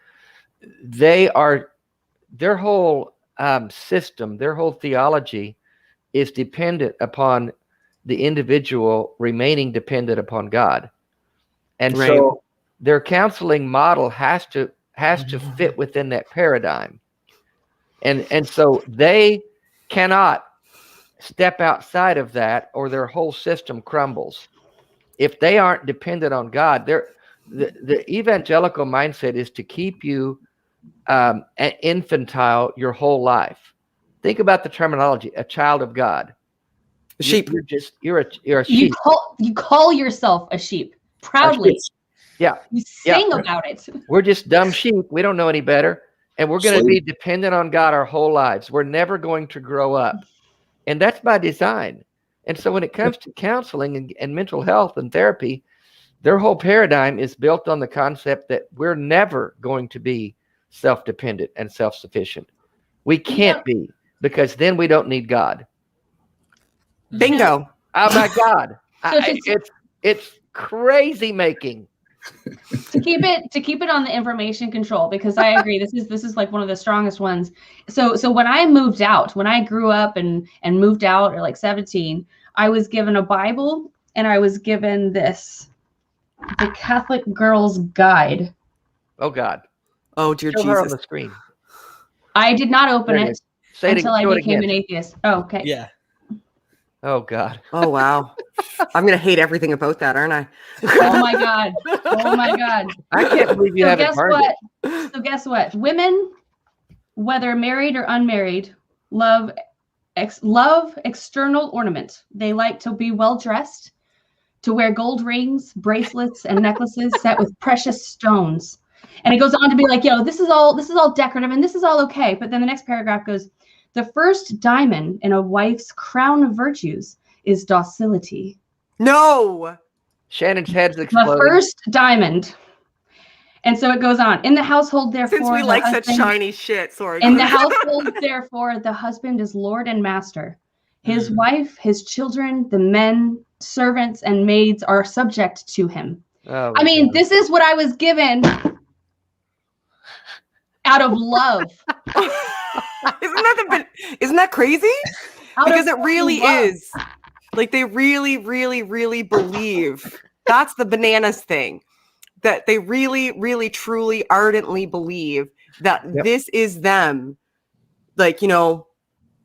their whole system, their whole theology is dependent upon the individual remaining dependent upon God. And so their counseling model has to fit within that paradigm. And so they cannot step outside of that, or their whole system crumbles. If they aren't dependent on God, the evangelical mindset is to keep you infantile your whole life. Think about the terminology: a child of God. A sheep. You're a sheep. You call yourself a sheep proudly. Yeah. You sing about it. We're just dumb sheep. We don't know any better. And we're going to be dependent on God our whole lives. We're never going to grow up. And that's by design. And so when it comes to counseling and mental health and therapy, their whole paradigm is built on the concept that we're never going to be self-dependent and self-sufficient. We can't be, because then we don't need God. Bingo. Oh my God. It's crazy making. To keep it on the information control, because I agree, this is like one of the strongest ones. So when I moved out, when I grew up and moved out at like 17, I was given a Bible and I was given the Catholic Girl's Guide. Oh God. Oh dear Show Jesus. her on the screen. I did not open it until I became an again. atheist. Oh, okay. Yeah. Oh God. Oh wow. I'm gonna hate everything about that, aren't I? Oh my God. Oh my God. I can't believe you haven't burned it. So guess what? Women, whether married or unmarried, love external ornament. They like to be well dressed, to wear gold rings, bracelets, and necklaces set with precious stones. And it goes on to be like, this is all decorative and this is all okay. But then the next paragraph goes, the first diamond in a wife's crown of virtues is docility. No. Shannon's head's exploding. The first diamond. And so it goes on. In the household, therefore, Since we like such shiny shit, sorry. In the household, therefore, the husband is Lord and master. His wife, his children, the men, servants, and maids are subject to him. Oh, I mean, this is what I was given out of love. Isn't that crazy? Because it really love. is. Like, they really, really, really believe. That's the bananas thing. That they really, really, truly, ardently believe that this is them. Like,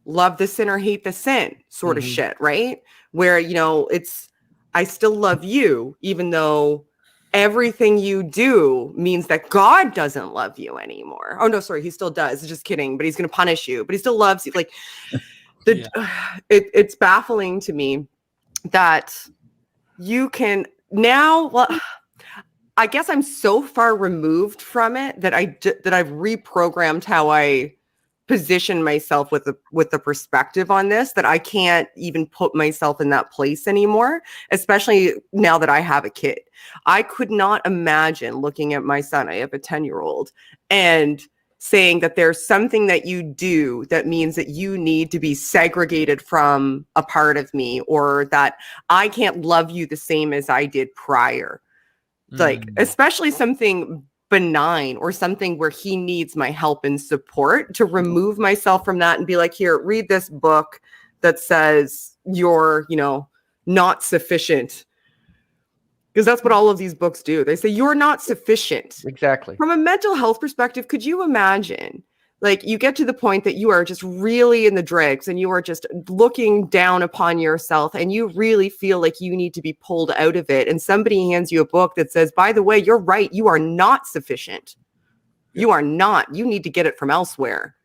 love the sin or hate the sin sort of shit, right? Where, it's, I still love you, even though everything you do means that God doesn't love you anymore. Oh, no, sorry. He still does. Just kidding. But he's going to punish you. But he still loves you. Like, it's baffling to me that you can now, well, I guess I'm so far removed from it that I've reprogrammed how I position myself with the perspective on this, that I can't even put myself in that place anymore, especially now that I have a kid. I could not imagine looking at my son, I have a 10-year-old, and saying that there's something that you do that means that you need to be segregated from a part of me, or that I can't love you the same as I did prior. Like, especially something benign or something where he needs my help and support, to remove myself from that and be like, here, read this book that says you're, not sufficient. Because that's what all of these books do. They say you're not sufficient. Exactly. From a mental health perspective, could you imagine, like, you get to the point that you are just really in the dregs and you are just looking down upon yourself and you really feel like you need to be pulled out of it. And somebody hands you a book that says, by the way, you're right. You are not sufficient. You are not. You need to get it from elsewhere.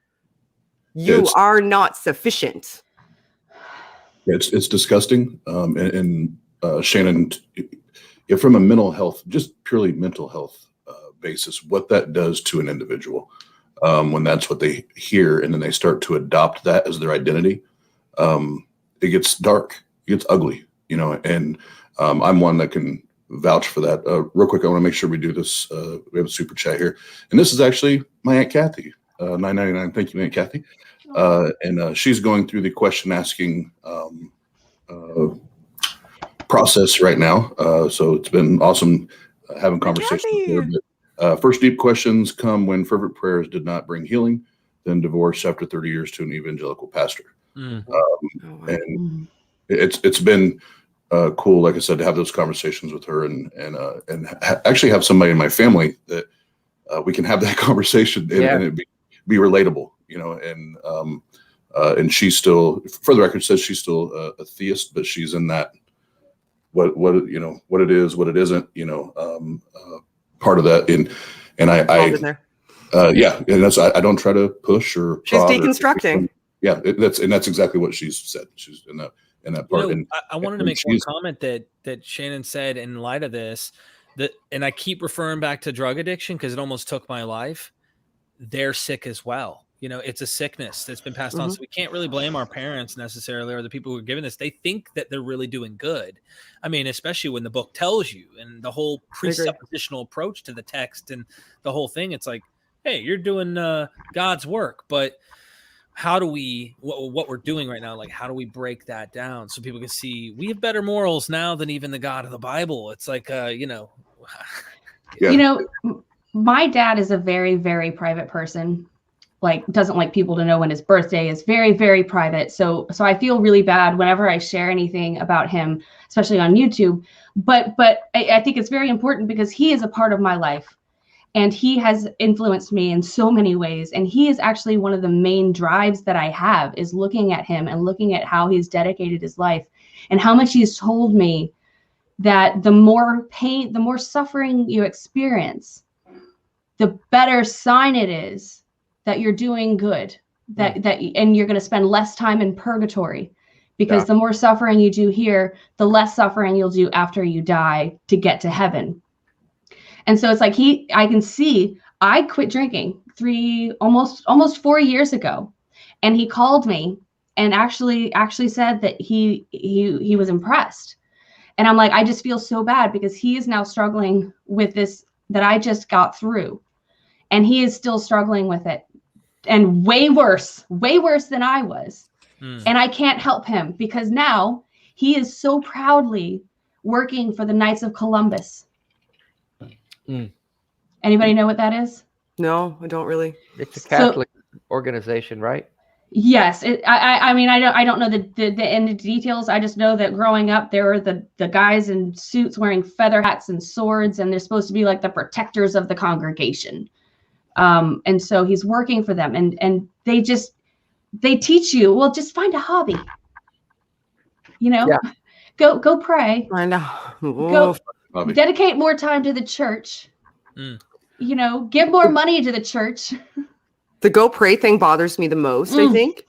You are not sufficient. It's disgusting. And Shannon, if from a mental health, just purely mental health basis, what that does to an individual, when that's what they hear and then they start to adopt that as their identity, it gets dark, it gets ugly, and I'm one that can vouch for that. Real quick, I want to make sure we do this. We have a super chat here, and this is actually my Aunt Kathy, $9.99. Thank you, Aunt Kathy. And she's going through the question asking process right now. So it's been awesome having conversations with her. First deep questions come when fervent prayers did not bring healing, then divorce after 30 years to an evangelical pastor. And it's been cool, like I said, to have those conversations with her and actually have somebody in my family that we can have that conversation and it be relatable, and she's still, for the record, says she's still a theist, but she's in that what it is, what it isn't, part of that. And that's, I don't try to push or she's deconstructing. That's exactly what she's said. She's in that part. I wanted to make one comment that Shannon said in light of this, and I keep referring back to drug addiction because it almost took my life. They're sick as well. It's a sickness that's been passed on. So we can't really blame our parents necessarily, or the people who are giving this. They think that they're really doing good. I mean, especially when the book tells you, and the whole presuppositional approach to the text and the whole thing. It's like, hey, you're doing God's work, but how do we, what we're doing right now, like, how do we break that down so people can see we have better morals now than even the God of the Bible? It's like, my dad is a very, very private person. Like, doesn't like people to know when his birthday is. Very, very private. So I feel really bad whenever I share anything about him, especially on YouTube. But I think it's very important because he is a part of my life and he has influenced me in so many ways. And he is actually one of the main drives that I have, is looking at him and looking at how he's dedicated his life and how much he's told me that the more pain, the more suffering you experience, the better sign it is that you're doing good, and you're going to spend less time in purgatory, because the more suffering you do here, the less suffering you'll do after you die to get to heaven. And so it's like I can see I quit drinking almost 4 years ago. And he called me and actually said that he was impressed. And I'm like, I just feel so bad because he is now struggling with this that I just got through. And he is still struggling with it. And way worse than I was. And I can't help him because now he is so proudly working for the Knights of Columbus. Anybody know what that is? No, I don't really. It's a Catholic organization, right? Yes. I mean, I don't know the end details. I just know that growing up, there were the guys in suits wearing feather hats and swords, and they're supposed to be like the protectors of the congregation. And so he's working for them, and they teach you, well, just find a hobby, go pray, I know. go dedicate more time to the church, give more money to the church. The go pray thing bothers me the most, I think,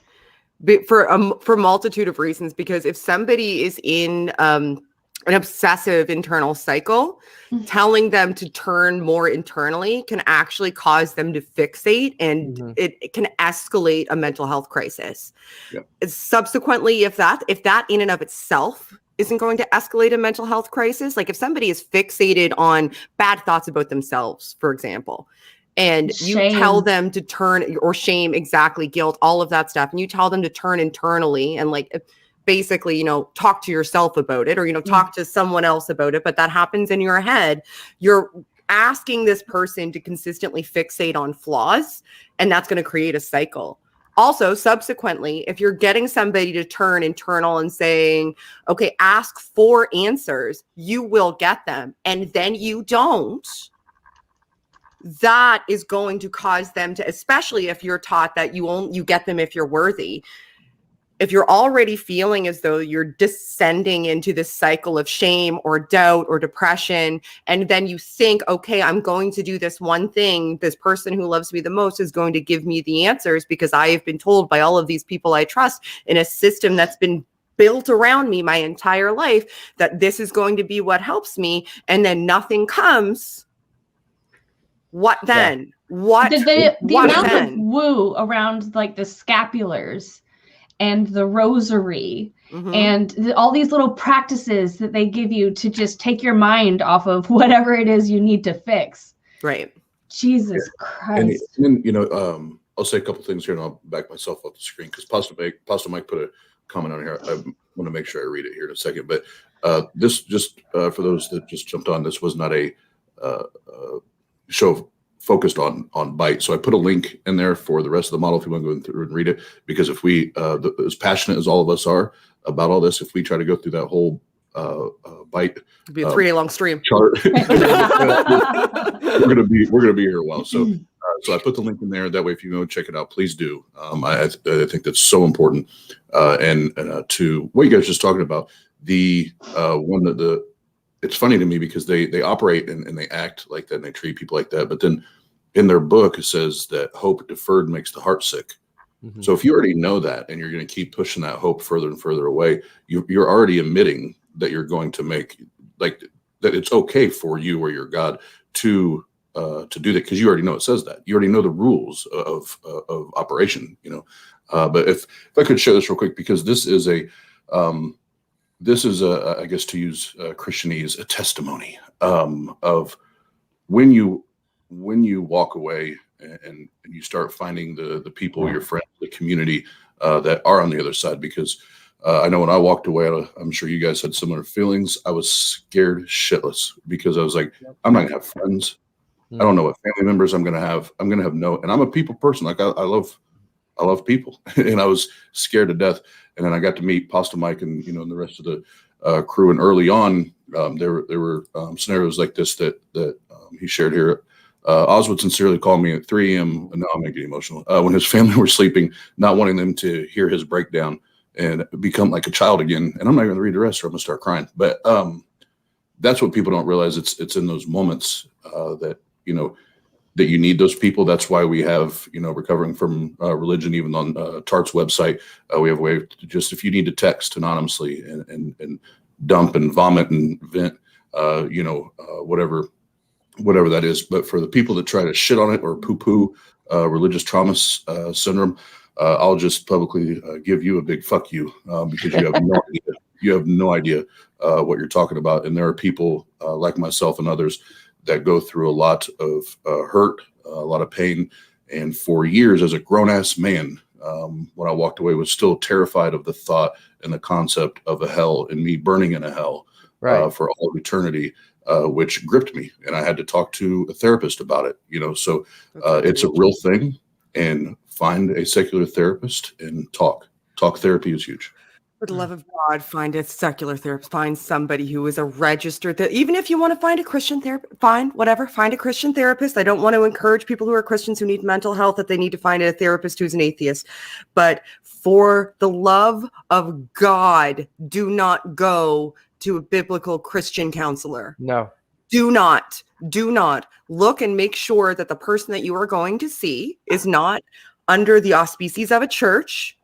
for a multitude of reasons, because if somebody is in an obsessive internal cycle, telling them to turn more internally can actually cause them to fixate, and it can escalate a mental health crisis. Yeah. Subsequently, if that in and of itself isn't going to escalate a mental health crisis, like if somebody is fixated on bad thoughts about themselves, for example, and you tell them to turn, or shame, exactly, guilt, all of that stuff, and you tell them to turn internally and basically, talk to yourself about it, or, talk to someone else about it, but that happens in your head. You're asking this person to consistently fixate on flaws, and that's going to create a cycle. Also, subsequently, if you're getting somebody to turn internal and saying, okay, ask for answers, you will get them, and then you don't, that is going to cause them to, especially if you're taught that you get them if you're worthy. If you're already feeling as though you're descending into this cycle of shame or doubt or depression, and then you think, okay, I'm going to do this one thing, this person who loves me the most is going to give me the answers because I have been told by all of these people I trust in a system that's been built around me my entire life that this is going to be what helps me, and then nothing comes. What then? Yeah. What? The amount of woo around like the scapulars and the rosary and all these little practices that they give you to just take your mind off of whatever it is you need to fix. Right. Jesus Christ. And then, I'll say a couple things here and I'll back myself off the screen because Pastor Mike put a comment on here. I want to make sure I read it here in a second. But this just for those that just jumped on, this was not a show focused on bite. So I put a link in there for the rest of the model if you want to go through and read it, because if we, as passionate as all of us are about all this, if we try to go through that whole bite, it'd be a 3-day long stream chart, we're gonna be here a while. So so I put the link in there. That way, if you go check it out, please do. I think that's so important. And to what you guys were just talking about, the one that it's funny to me because they operate and they act like that and they treat people like that. But then in their book, it says that hope deferred makes the heart sick. So if you already know that and you're going to keep pushing that hope further and further away, you're already admitting that you're going to make that it's okay for you or your God to do that, because you already know it says that. You already know the rules of operation, But if I could share this real quick, because this is a I guess to use Christianese, a testimony of when you walk away and you start finding the people, your friends, the community that are on the other side. Because I know when I walked away, I'm sure you guys had similar feelings. I was scared shitless because I was like, I'm not gonna have friends. I don't know what family members I'm gonna have. I'm gonna have and I'm a people person. Like I love people, and I was scared to death. And then I got to meet Pastor Mike and and the rest of the crew. And early on, there were scenarios like this that he shared here. Oz would sincerely call me at 3 a.m. Now I'm getting emotional. When his family were sleeping, not wanting them to hear his breakdown and become like a child again. And I'm not going to read the rest, or I'm going to start crying. But that's what people don't realize. It's in those moments that that you need those people. That's why we have, recovering from religion, even on TART's website, we have a way to just, if you need to text anonymously and dump and vomit and vent, whatever whatever that is. But for the people that try to shit on it or poo-poo religious trauma syndrome, I'll just publicly give you a big fuck you because you have no idea. You have no idea what you're talking about. And there are people like myself and others that go through a lot of hurt, a lot of pain. And for years as a grown-ass man, when I walked away, was still terrified of the thought and the concept of a hell and me burning in a hell for all of eternity, which gripped me. And I had to talk to a therapist about it, so it's a real thing. And find a secular therapist and talk. Talk therapy is huge. For the love of God, find a secular therapist. Find somebody who is a registered. Even if you want to find a Christian therapist, fine, whatever. Find a Christian therapist. I don't want to encourage people who are Christians who need mental health that they need to find a therapist who's an atheist. But for the love of God, do not go to a biblical Christian counselor. No. Do not look and make sure that the person that you are going to see is not under the auspices of a church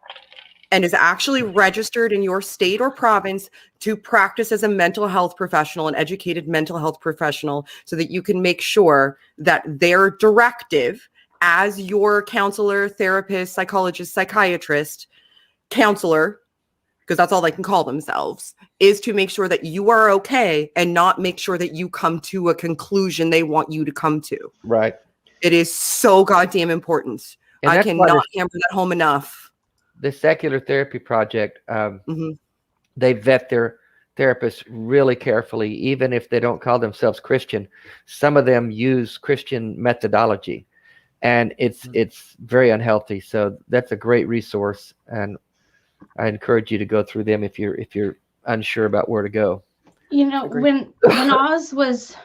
and is actually registered in your state or province to practice as a mental health professional, an educated mental health professional, so that you can make sure that their directive as your counselor, therapist, psychologist, psychiatrist, counselor, because that's all they can call themselves, is to make sure that you are okay and not make sure that you come to a conclusion they want you to come to. Right. It is so goddamn important. And I cannot hammer that home enough. The Secular Therapy Project, they vet their therapists really carefully, even if they don't call themselves Christian. Some of them use Christian methodology, and it's very unhealthy. So that's a great resource, and I encourage you to go through them if you're unsure about where to go. When Oz was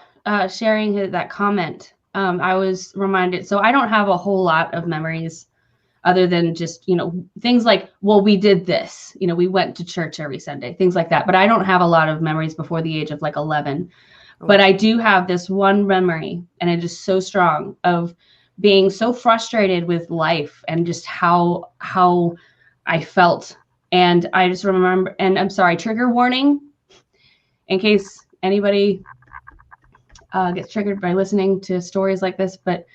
sharing that comment, I was reminded. So I don't have a whole lot of memories other than just, things like, well, we did this, we went to church every Sunday, things like that. But I don't have a lot of memories before the age of like 11. But I do have this one memory, and it is so strong, of being so frustrated with life and just how I felt. And I just remember, and I'm sorry, trigger warning, in case anybody gets triggered by listening to stories like this. But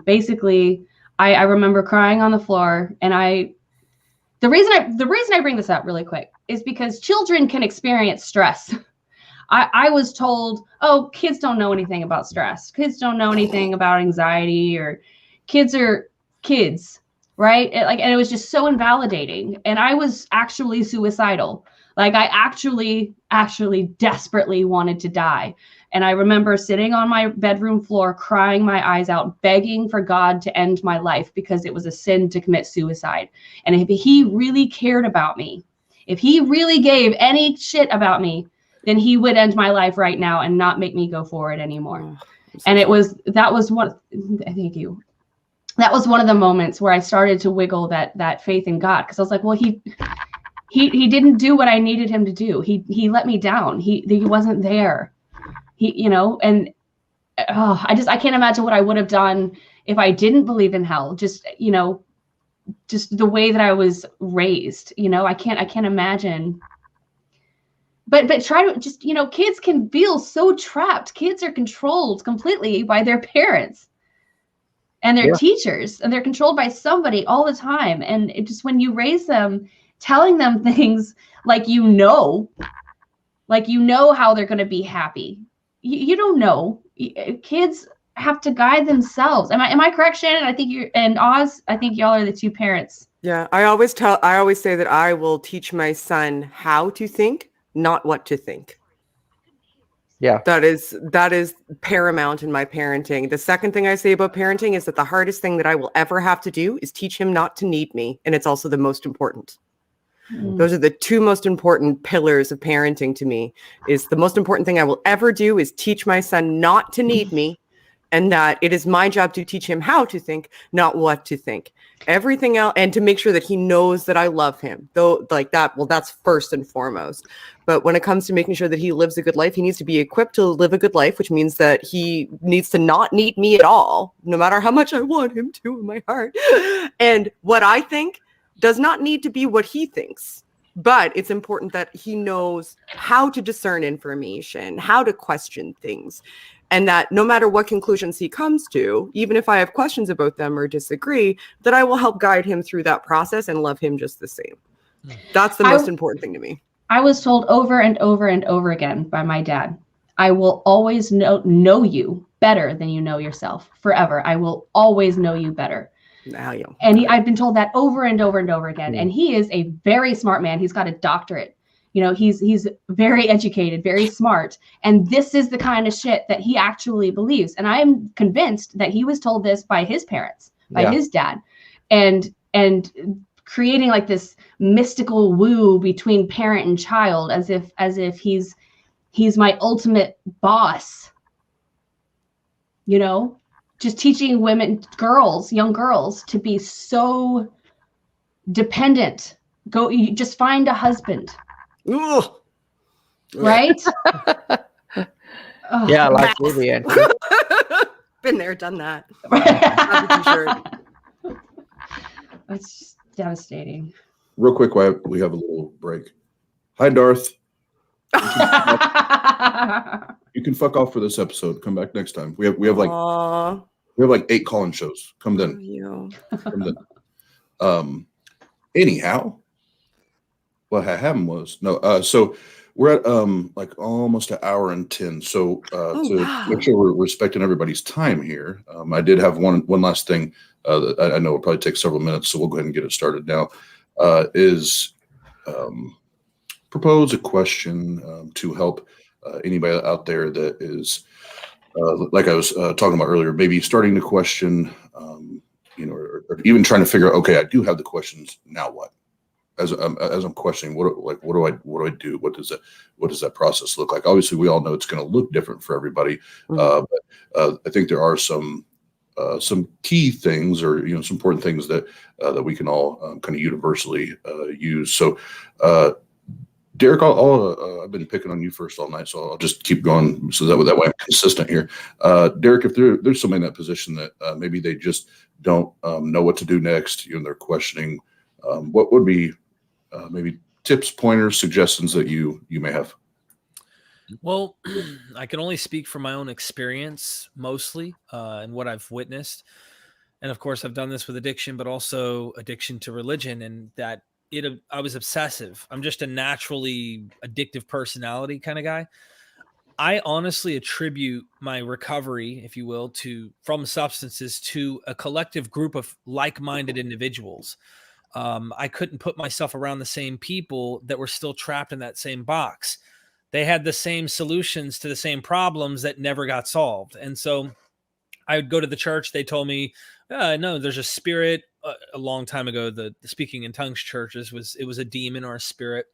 basically, I remember crying on the floor, and the reason I bring this up really quick is because children can experience stress. I was told, oh, kids don't know anything about stress. Kids don't know anything about anxiety, or kids are kids, right? And it was just so invalidating. And I was actually suicidal. Like I actually desperately wanted to die. And I remember sitting on my bedroom floor, crying my eyes out, begging for God to end my life because it was a sin to commit suicide. And if he really cared about me, if he really gave any shit about me, then he would end my life right now and not make me go forward anymore. And that was one, thank you. That was one of the moments where I started to wiggle that faith in God. Cause I was like, well, he didn't do what I needed him to do. He let me down. He wasn't there. I can't imagine what I would have done if I didn't believe in hell. Just the way that I was raised, I can't imagine. But try to just, kids can feel so trapped. Kids are controlled completely by their parents and their teachers, and they're controlled by somebody all the time. And it just, when you raise them, telling them things like, how they're going to be happy. You don't know. Kids have to guide themselves. Am I correct, Shannon? I think you're, and Oz, I think y'all are the two parents. Yeah. I always say that I will teach my son how to think, not what to think. Yeah. That is paramount in my parenting. The second thing I say about parenting is that the hardest thing that I will ever have to do is teach him not to need me. And it's also the most important. Those are the two most important pillars of parenting to me. Is the most important thing I will ever do is teach my son not to need me, and that it is my job to teach him how to think, not what to think. Everything else, and to make sure that he knows that I love him, though, like that. Well, that's first and foremost. But when it comes to making sure that he lives a good life, he needs to be equipped to live a good life, which means that he needs to not need me at all, no matter how much I want him to in my heart. And what I think does not need to be what he thinks, but it's important that he knows how to discern information, how to question things. and that no matter what conclusions he comes to, even if I have questions about them or disagree, that I will help guide him through that process and love him just the same. That's the most important thing to me. I was told over and over and over again by my dad, I will always know you better than you know yourself forever. I will always know you better. And I've been told that over and over and over again. And he is a very smart man. He's got a doctorate. You know, he's very educated, very smart. And this is the kind of shit that he actually believes. And I am convinced that he was told this by his parents, by his dad. And creating like this mystical woo between parent and child, as if he's my ultimate boss, you know, just teaching young girls to be so dependent. You just find a husband. Ugh. Right? Yeah, like Vivian. Been there, done that. It's just devastating. Real quick, while we have a little break. Hi, Darth. You can fuck off for this episode. Come back next time. We have like 8 call-in shows. Come then. Come then. Anyhow, what happened was so we're at like almost an hour and 10. So to make sure we're respecting everybody's time here, I did have one last thing that I know will probably take several minutes, so we'll go ahead and get it started now. Is propose a question to help anybody out there that is like I was talking about earlier, maybe starting to question, you know, or even trying to figure out, okay, I do have the questions. Now what? As I'm questioning, what do I do? What does that process look like? Obviously, we all know it's going to look different for everybody, but I think there are some key things, or you know, some important things that we can all kind of universally use. So, Derek, I've been picking on you first all night, so I'll just keep going so that way I'm consistent here. Derek, if there's somebody in that position that maybe they just don't know what to do next, you know, they're questioning, what would be maybe tips, pointers, suggestions that you may have? Well, I can only speak from my own experience mostly, and what I've witnessed. And of course, I've done this with addiction, but also addiction to religion, and that I was obsessive. I'm just a naturally addictive personality kind of guy. I honestly attribute my recovery, if you will, from substances to a collective group of like-minded individuals. I couldn't put myself around the same people that were still trapped in that same box. They had the same solutions to the same problems that never got solved. And so I would go to the church. They told me, no, there's a spirit. A long time ago, the speaking in tongues churches was a demon or a spirit.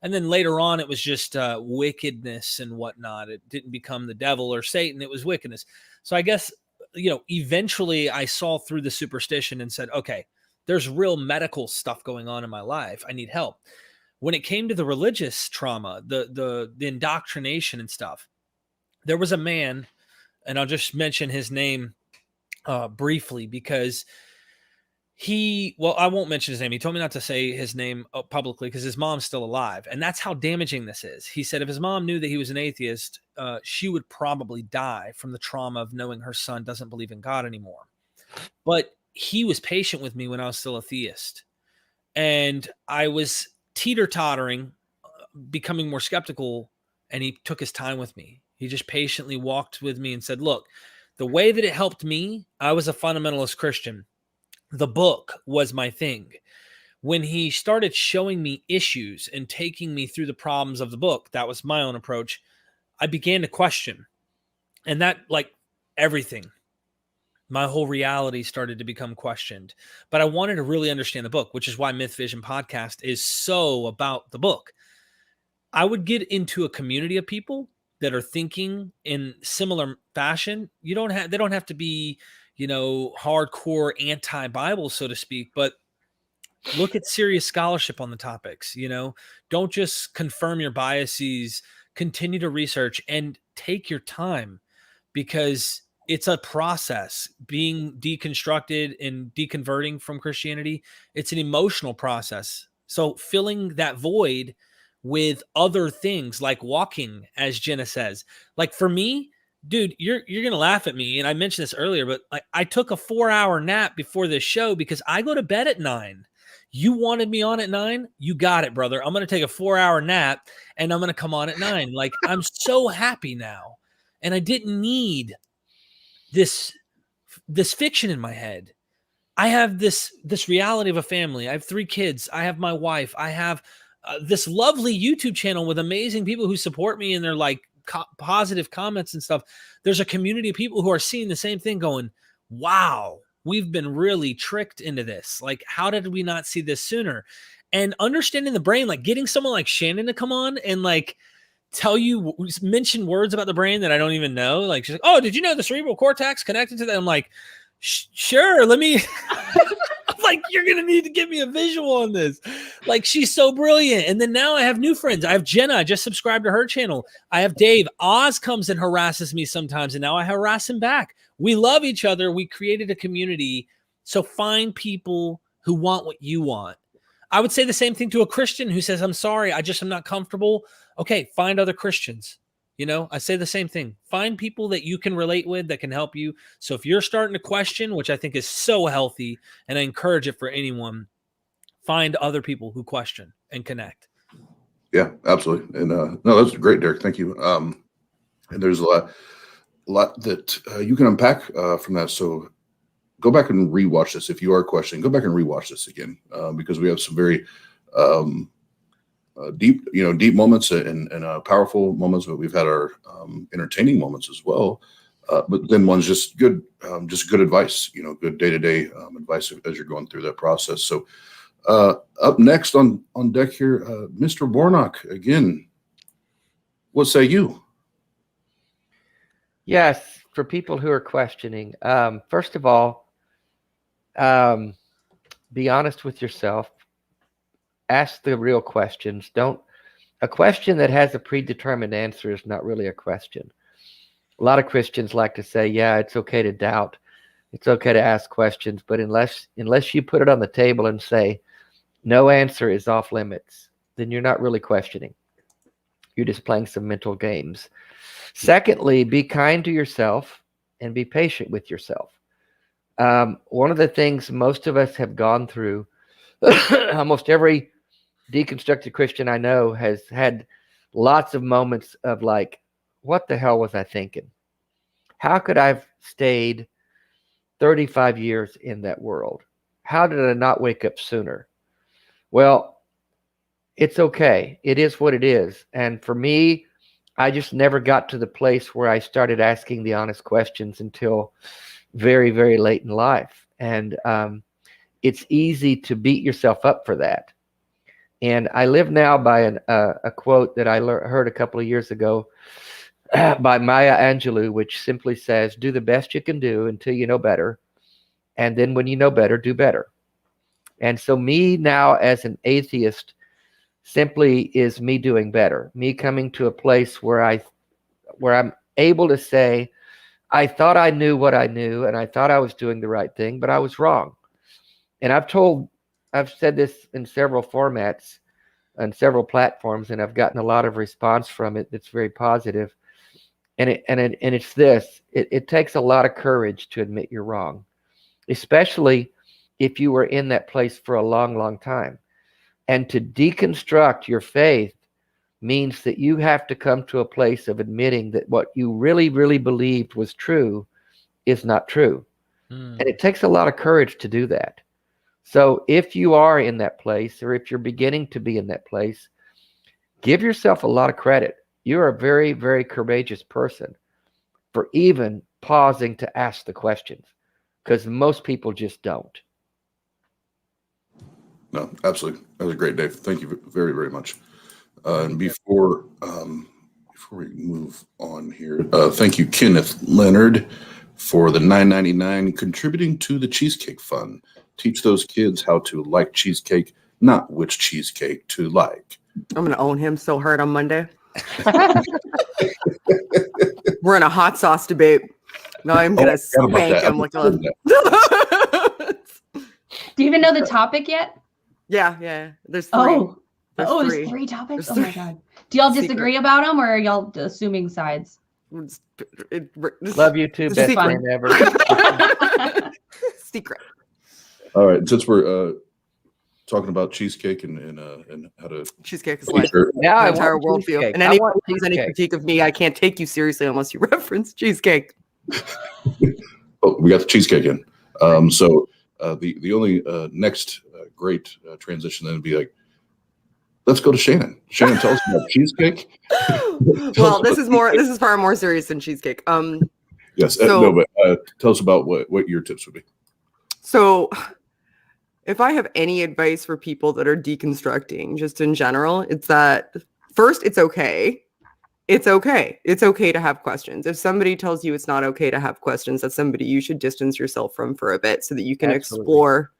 And then later on, it was just wickedness and whatnot. It didn't become the devil or Satan. It was wickedness. So I guess, you know, eventually I saw through the superstition and said, okay, there's real medical stuff going on in my life. I need help. When it came to the religious trauma, the indoctrination and stuff, there was a man, and I'll just mention his name briefly because I won't mention his name. He told me not to say his name publicly because his mom's still alive. And that's how damaging this is. He said if his mom knew that he was an atheist, she would probably die from the trauma of knowing her son doesn't believe in God anymore. But he was patient with me when I was still a theist. And I was teeter-tottering, becoming more skeptical, and he took his time with me. He just patiently walked with me and said, look, the way that it helped me, I was a fundamentalist Christian. The book was my thing. When he started showing me issues and taking me through the problems of the book, that was my own approach. I began to question. And that, like everything, my whole reality started to become questioned. But I wanted to really understand the book, which is why Myth Vision Podcast is so about the book. I would get into a community of people that are thinking in similar fashion. They don't have to be, you know, hardcore anti-Bible, so to speak, but look at serious scholarship on the topics. You know, don't just confirm your biases, continue to research and take your time, because it's a process. Being deconstructed and deconverting from Christianity, it's an emotional process. So filling that void with other things like walking, as Jenna says, like for me, dude, you're gonna laugh at me, and I mentioned this earlier, but I took a 4-hour nap before this show because I go to bed at 9. You wanted me on at 9, you got it, brother. I'm gonna take a 4-hour nap, and I'm gonna come on at 9. Like, I'm so happy now, and I didn't need this fiction in my head. I have this reality of a family. I have 3 kids. I have my wife. I have this lovely YouTube channel with amazing people who support me, and they're like positive comments and stuff. There's a community of people who are seeing the same thing going, wow, we've been really tricked into this. Like, how did we not see this sooner? And understanding the brain, like getting someone like Shannon to come on and like mention words about the brain that I don't even know. Like, she's like, oh, did you know the cerebral cortex connected to that? I'm like, sure, let me like, you're gonna need to give me a visual on this. Like, she's so brilliant. And then now I have new friends. I have Jenna. I just subscribed to her channel. I have Dave. Oz comes and harasses me sometimes, and now I harass him back. We love each other. We created a community. So find people who want what you want. I would say the same thing to a Christian who says, I'm sorry, I just am not comfortable. Okay, find other Christians. You know, I say the same thing. Find people that you can relate with that can help you. So if you're starting to question, which I think is so healthy, and I encourage it for anyone, find other people who question and connect. Yeah, absolutely. And no, that's great, Derek. Thank you. And there's a lot that you can unpack from that. So go back and rewatch this. If you are questioning, go back and rewatch this again because we have some very deep moments and powerful moments, but we've had our entertaining moments as well. But then one's just good advice, good day-to-day advice as you're going through that process. So up next on deck here, Mr. Warnock, again, what say you? Yes, for people who are questioning, first of all, be honest with yourself. Ask the real questions. A question that has a predetermined answer is not really a question. A lot of Christians like to say, yeah, it's okay to doubt. It's okay to ask questions, but unless you put it on the table and say, no answer is off limits, then you're not really questioning. You're just playing some mental games. Secondly, be kind to yourself and be patient with yourself. One of the things most of us have gone through, almost every deconstructed Christian I know has had lots of moments of like, what the hell was I thinking? How could I have stayed 35 years in that world? How did I not wake up sooner? Well, it's okay. It is what it is. And for me, I just never got to the place where I started asking the honest questions until very, very late in life. And it's easy to beat yourself up for that. And I live now by a quote that I heard a couple of years ago by Maya Angelou, which simply says, do the best you can do until you know better. And then when you know better, do better. And so me now as an atheist simply is me doing better, me coming to a place where I'm able to say, I thought I knew what I knew, and I thought I was doing the right thing, but I was wrong. And I've said this in several formats on several platforms, and I've gotten a lot of response from it that's very positive. And it's this. It takes a lot of courage to admit you're wrong, especially if you were in that place for a long, long time. And to deconstruct your faith means that you have to come to a place of admitting that what you really, really believed was true is not true. And it takes a lot of courage to do that. So if you are in that place, or if you're beginning to be in that place, give yourself a lot of credit. You're a very, very courageous person for even pausing to ask the questions, because most people just don't. No, absolutely. That was a great day. Thank you very, very much. And before we move on here, thank you, Kenneth Leonard, for the $9.99 contributing to the Cheesecake Fund. Teach those kids how to like cheesecake, not which cheesecake to like. I'm going to own him so hard on Monday. We're in a hot sauce debate. No, I'm going to spank him like a... Do you even know the topic yet? Yeah. There's three. There's three topics? Oh my God. Do y'all disagree about them, or are y'all assuming sides? Love you too, best Secret. friend ever. Secret. All right, since we're talking about cheesecake and how to Cheesecake is life. Yeah, My I entire want worldview. cheesecake. And I anyone want who has any cheesecake. critique of me, I can't take you seriously unless you reference cheesecake. Oh, we got the cheesecake in. So the only next great transition then would be like, let's go to Shannon. Shannon, tell us about cheesecake. Well, this is far more serious than cheesecake. Yes, so- but tell us about what your tips would be. So if I have any advice for people that are deconstructing, just in general, it's that first, it's okay. It's okay. It's okay to have questions. If somebody tells you it's not okay to have questions, that's somebody you should distance yourself from for a bit so that you can Absolutely. explore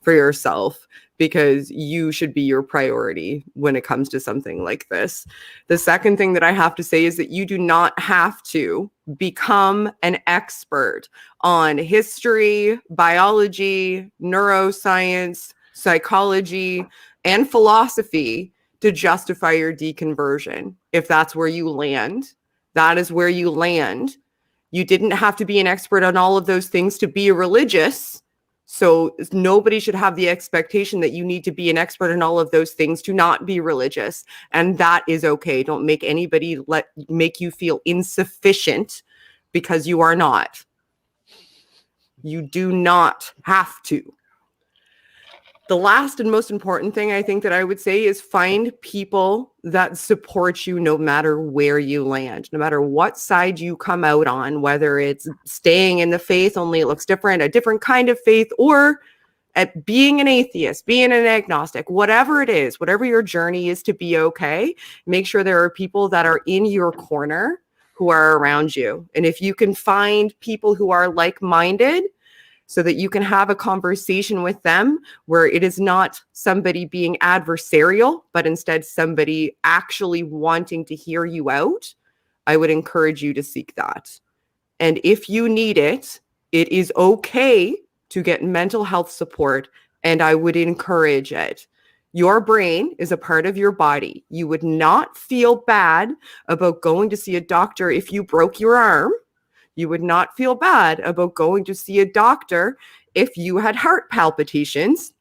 for yourself, because you should be your priority when it comes to something like this. The second thing that I have to say is that you do not have to become an expert on history, biology, neuroscience, psychology, and philosophy to justify your deconversion. If that's where you land, that is where you land. You didn't have to be an expert on all of those things to be religious. So nobody should have the expectation that you need to be an expert in all of those things to not be religious. And that is okay. Don't make anybody make you feel insufficient because you are not. You do not have to. The last and most important thing I think that I would say is find people that support you no matter where you land, no matter what side you come out on, whether it's staying in the faith, only it looks different, a different kind of faith, or at being an atheist, being an agnostic, whatever it is, whatever your journey is to be okay, make sure there are people that are in your corner who are around you. And if you can find people who are like-minded, so that you can have a conversation with them where it is not somebody being adversarial, but instead somebody actually wanting to hear you out, I would encourage you to seek that. And if you need it, it is okay to get mental health support, and I would encourage it. Your brain is a part of your body. You would not feel bad about going to see a doctor if you broke your arm. You would not feel bad about going to see a doctor if you had heart palpitations.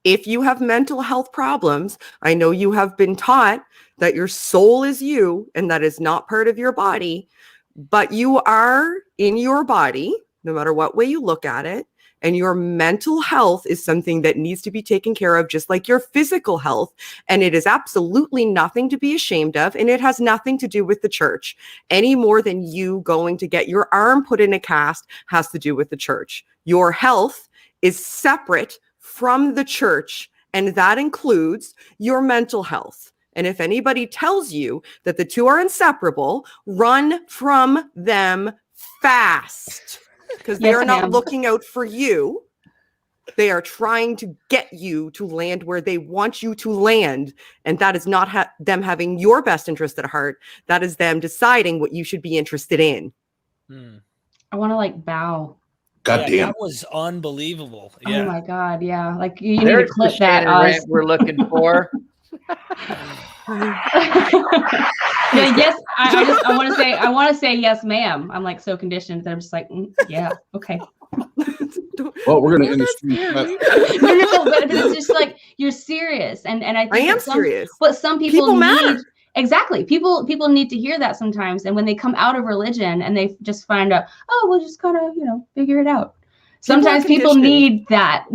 If you have mental health problems, I know you have been taught that your soul is you and that is not part of your body, but you are in your body, no matter what way you look at it. And your mental health is something that needs to be taken care of, just like your physical health. And it is absolutely nothing to be ashamed of. And it has nothing to do with the church any more than you going to get your arm put in a cast has to do with the church. Your health is separate from the church, and that includes your mental health. And if anybody tells you that the two are inseparable, run from them fast. Because they are not looking out for you. They are trying to get you to land where they want you to land. And that is not them having your best interest at heart. That is them deciding what you should be interested in. I want to bow. God damn. That was unbelievable. Yeah. Oh my God. Yeah. You need There's to clip the that. Shannon rant we're looking for. Yeah, yes. I want to say yes, ma'am. I'm so conditioned that I'm just yeah, okay. Well, we're gonna end the stream. No, but it's just you're serious, and I think I am serious. But some people matter. Need exactly. People need to hear that sometimes, and when they come out of religion and they just find out, oh, we'll just kind of figure it out. Sometimes people need that.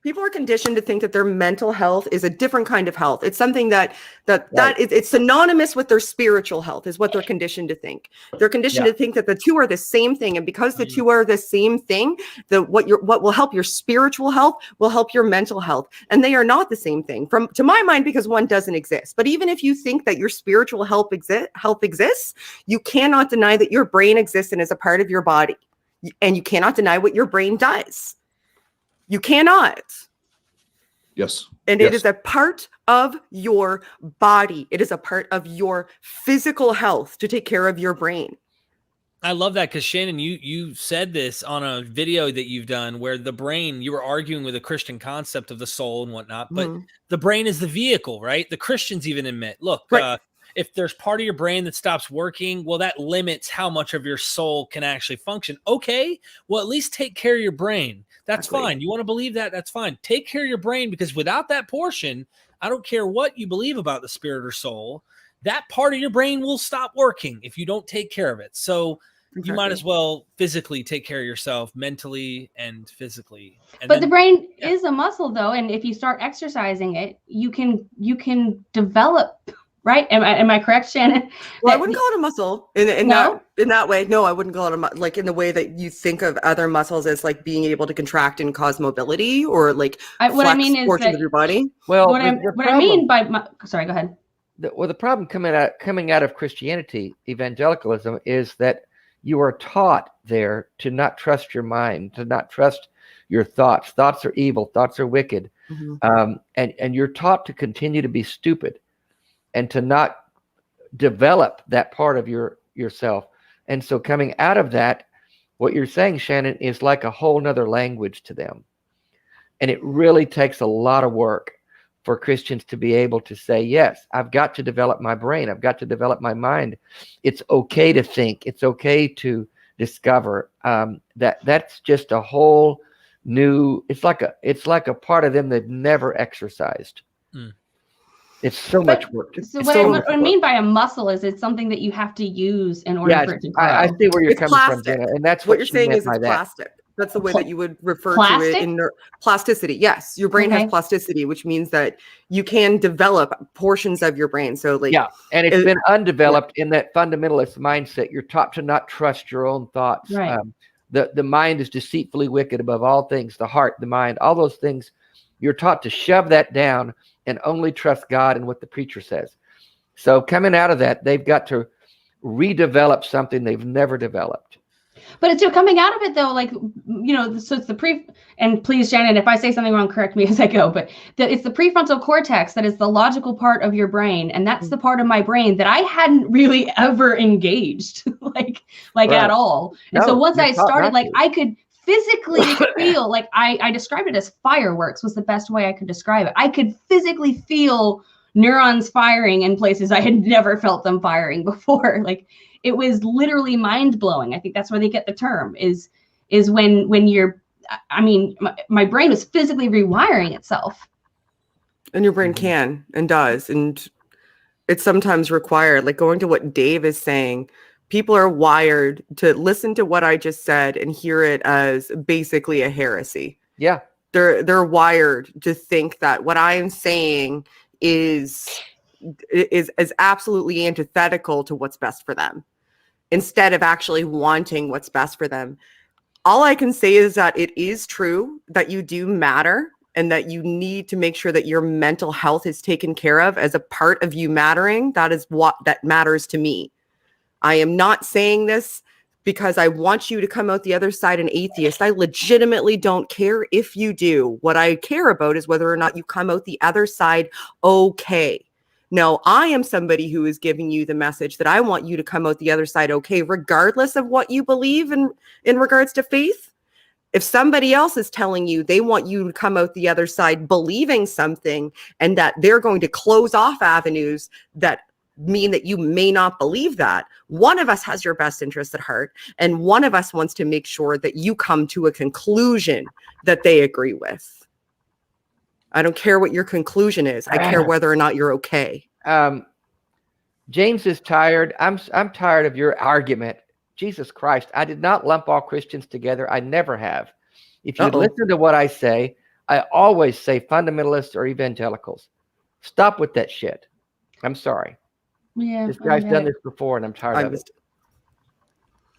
People are conditioned to think that their mental health is a different kind of health. It's something that it's synonymous with their spiritual health is what they're conditioned to think. They're conditioned to think that the two are the same thing. And because the two are the same thing, what will help your spiritual health will help your mental health. And they are not the same thing to my mind, because one doesn't exist. But even if you think that your spiritual health exists, you cannot deny that your brain exists and is a part of your body. And you cannot deny what your brain does. You cannot. Yes. And it is a part of your body. It is a part of your physical health to take care of your brain. I love that because Shannon, you said this on a video that you've done where the brain, you were arguing with a Christian concept of the soul and whatnot, but the brain is the vehicle, right? The Christians even admit, look, right. if there's part of your brain that stops working, well, that limits how much of your soul can actually function. Okay, well, at least take care of your brain. That's fine. You want to believe that? That's fine. Take care of your brain, because without that portion, I don't care what you believe about the spirit or soul, that part of your brain will stop working if you don't take care of it. So you might as well physically take care of yourself, mentally and physically. And but the brain is a muscle, though, and if you start exercising it, you can develop. Right? Am I correct, Shannon? Well, I wouldn't call it a muscle in that way. No, I wouldn't call it like in the way that you think of other muscles as like being able to contract and cause mobility, or like what I mean is portions of your body. Well, what I mean by sorry, go ahead. The problem coming out of Christianity, evangelicalism, is that you are taught there to not trust your mind, to not trust your thoughts. Thoughts are evil. Thoughts are wicked. Mm-hmm. And you're taught to continue to be stupid and to not develop that part of yourself. And so coming out of that, what you're saying, Shannon, is like a whole nother language to them. And it really takes a lot of work for Christians to be able to say, yes, I've got to develop my brain. I've got to develop my mind. It's okay to think. It's okay to discover. That's just a whole new, it's like a part of them they've never exercised. Mm. It's so much work. So what I mean by a muscle is it's something that you have to use in order for it to grow. I see where you're coming from, Jenna, and that's what you're saying is it's plastic. That's the way that you would refer to it in plasticity. Yes, your brain has plasticity, which means that you can develop portions of your brain. So like and it's been undeveloped in that fundamentalist mindset. You're taught to not trust your own thoughts. Right. The mind is deceitfully wicked above all things. The heart, the mind, all those things. You're taught to shove that down and only trust God and what the preacher says. So coming out of that, they've got to redevelop something they've never developed. But it's coming out of it, though, like, so it's the and please, Shannon, if I say something wrong, correct me as I go, but it's the prefrontal cortex that is the logical part of your brain. And that's the part of my brain that I hadn't really ever engaged, like at all. And so once I started, like, I could physically feel, like I described it as fireworks was the best way I could describe it. I could physically feel neurons firing in places I had never felt them firing before. Like, it was literally mind blowing. I think that's where they get the term is when you're, my brain was physically rewiring itself. And your brain can and does. And it's sometimes required, like going to what Dave is saying, people are wired to listen to what I just said and hear it as basically a heresy. Yeah. They're wired to think that what I am saying is absolutely antithetical to what's best for them, instead of actually wanting what's best for them. All I can say is that it is true that you do matter and that you need to make sure that your mental health is taken care of as a part of you mattering. That is what that matters to me. I am not saying this because I want you to come out the other side an atheist. I legitimately don't care if you do. What I care about is whether or not you come out the other side okay. No, I am somebody who is giving you the message that I want you to come out the other side okay, regardless of what you believe in regards to faith. If somebody else is telling you they want you to come out the other side believing something and that they're going to close off avenues that mean that you may not believe that, one of us has your best interest at heart, and one of us wants to make sure that you come to a conclusion that they agree with. I don't care what your conclusion is. I care whether or not you're okay. James is tired. I'm tired of your argument. Jesus Christ, I did not lump all Christians together. I never have. If you listen to what I say, I always say fundamentalists or evangelicals. Stop with that shit. I'm sorry. Yeah, this guy's done this before, and I'm tired of it.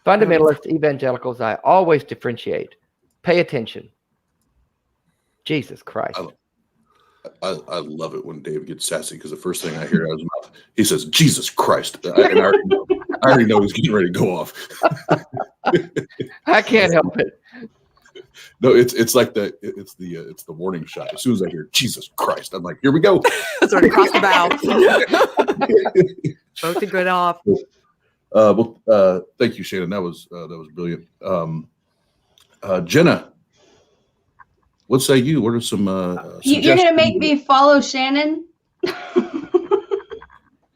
Fundamentalists, evangelicals, I always differentiate. Pay attention. Jesus Christ. I love it when Dave gets sassy, because the first thing I hear out of his mouth, he says, Jesus Christ. I already know he's getting ready to go off. I can't help it. No, it's like it's the warning shot. As soon as I hear Jesus Christ, I'm like, here we go. It's already crossed the bow. Both to good off. Thank you, Shannon. That was brilliant. Jenna, what say you? What are some you're gonna make me follow Shannon?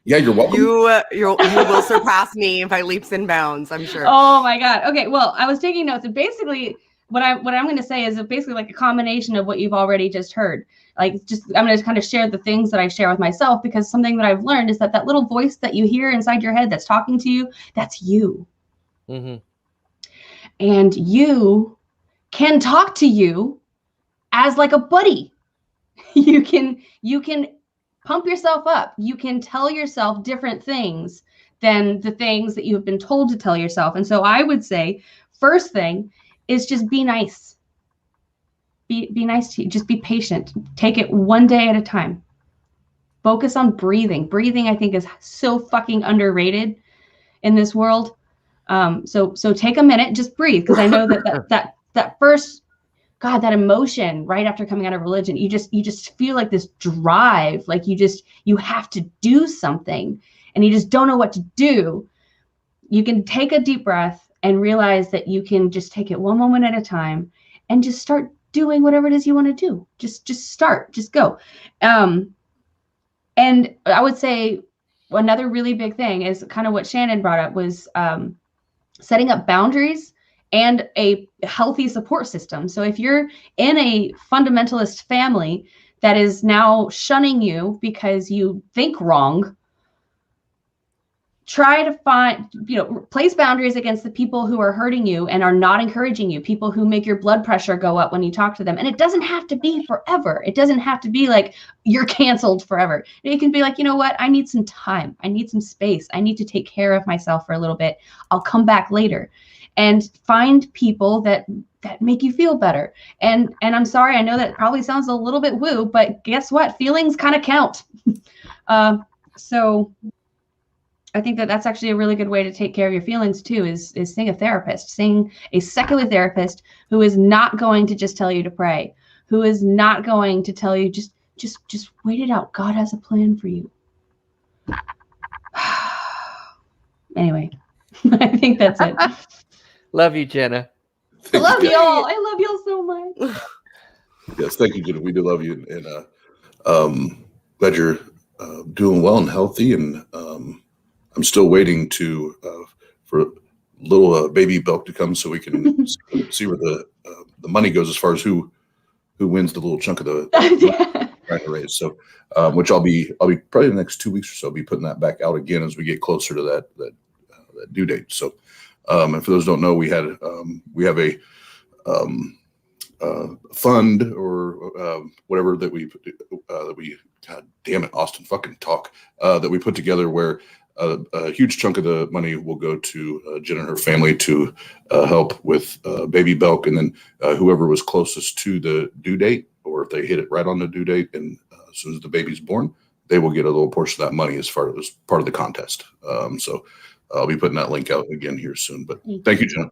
Yeah, you're welcome. You will surpass me by leaps and bounds, I'm sure. Oh my God. Okay. Well, I was taking notes, and basically what I'm going to say is basically like a combination of what you've already just heard. Like, I'm going to kind of share the things that I share with myself, because something that I've learned is that little voice that you hear inside your head that's talking to you, that's you. Mm-hmm. And you can talk to you as like a buddy. You can pump yourself up. You can tell yourself different things than the things that you've been told to tell yourself. And so I would say, first thing is just be nice. Be nice to you. Just be patient. Take it one day at a time. Focus on breathing. Breathing, I think, is so fucking underrated in this world. So take a minute, just breathe, because I know that first, God, that emotion right after coming out of religion, you just feel like this drive, like you have to do something, and you just don't know what to do. You can take a deep breath and realize that you can just take it one moment at a time and just start doing whatever it is you want to do. Just start, just go. And I would say another really big thing is kind of what Shannon brought up was setting up boundaries and a healthy support system. So if you're in a fundamentalist family that is now shunning you because you think wrong, try to find, place boundaries against the people who are hurting you and are not encouraging you, people who make your blood pressure go up when you talk to them. And it doesn't have to be forever. It doesn't have to be like you're canceled forever. It can be like, you know what? I need some time. I need some space. I need to take care of myself for a little bit. I'll come back later. And find people that make you feel better. And I'm sorry, I know that probably sounds a little bit woo, but guess what? Feelings kind of count. So I think that's actually a really good way to take care of your feelings too, is seeing a therapist, seeing a secular therapist who is not going to just tell you to pray, who is not going to tell you just wait it out. God has a plan for you. Anyway, I think that's it. Love you, Jenna. I love y'all. I love y'all so much. Yes, thank you, Jenna. We do love you, and glad you're doing well and healthy. And I'm still waiting for little baby Belk to come so we can see where the money goes as far as who wins the little chunk of the trying to raise. So, which I'll be probably the next 2 weeks or so. I'll be putting that back out again as we get closer to that due date. So. And for those who don't know, we have a fund or whatever that we God damn it, Austin, fucking talk, that we put together where a huge chunk of the money will go to Jenna and her family to help with baby Belk, and then whoever was closest to the due date, or if they hit it right on the due date, and as soon as the baby's born, they will get a little portion of that money as part of the contest. So. I'll be putting that link out again here soon, but thank you, Jenna.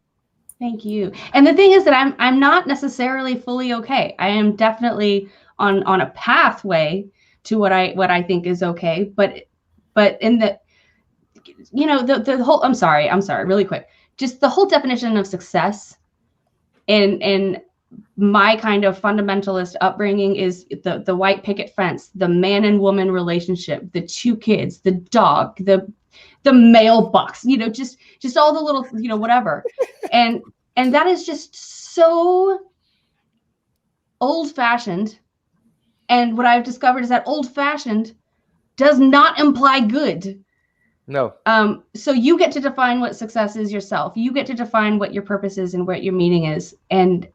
Thank you. And the thing is that I'm not necessarily fully okay. I am definitely on a pathway to what I think is okay, but in the the whole I'm sorry, really quick. Just the whole definition of success in my kind of fundamentalist upbringing is the white picket fence, the man and woman relationship, the 2 kids, the dog, the mailbox, just all the little, whatever. And that is just so old fashioned. And what I've discovered is that old fashioned does not imply good. No. So you get to define what success is yourself. You get to define what your purpose is and what your meaning is. And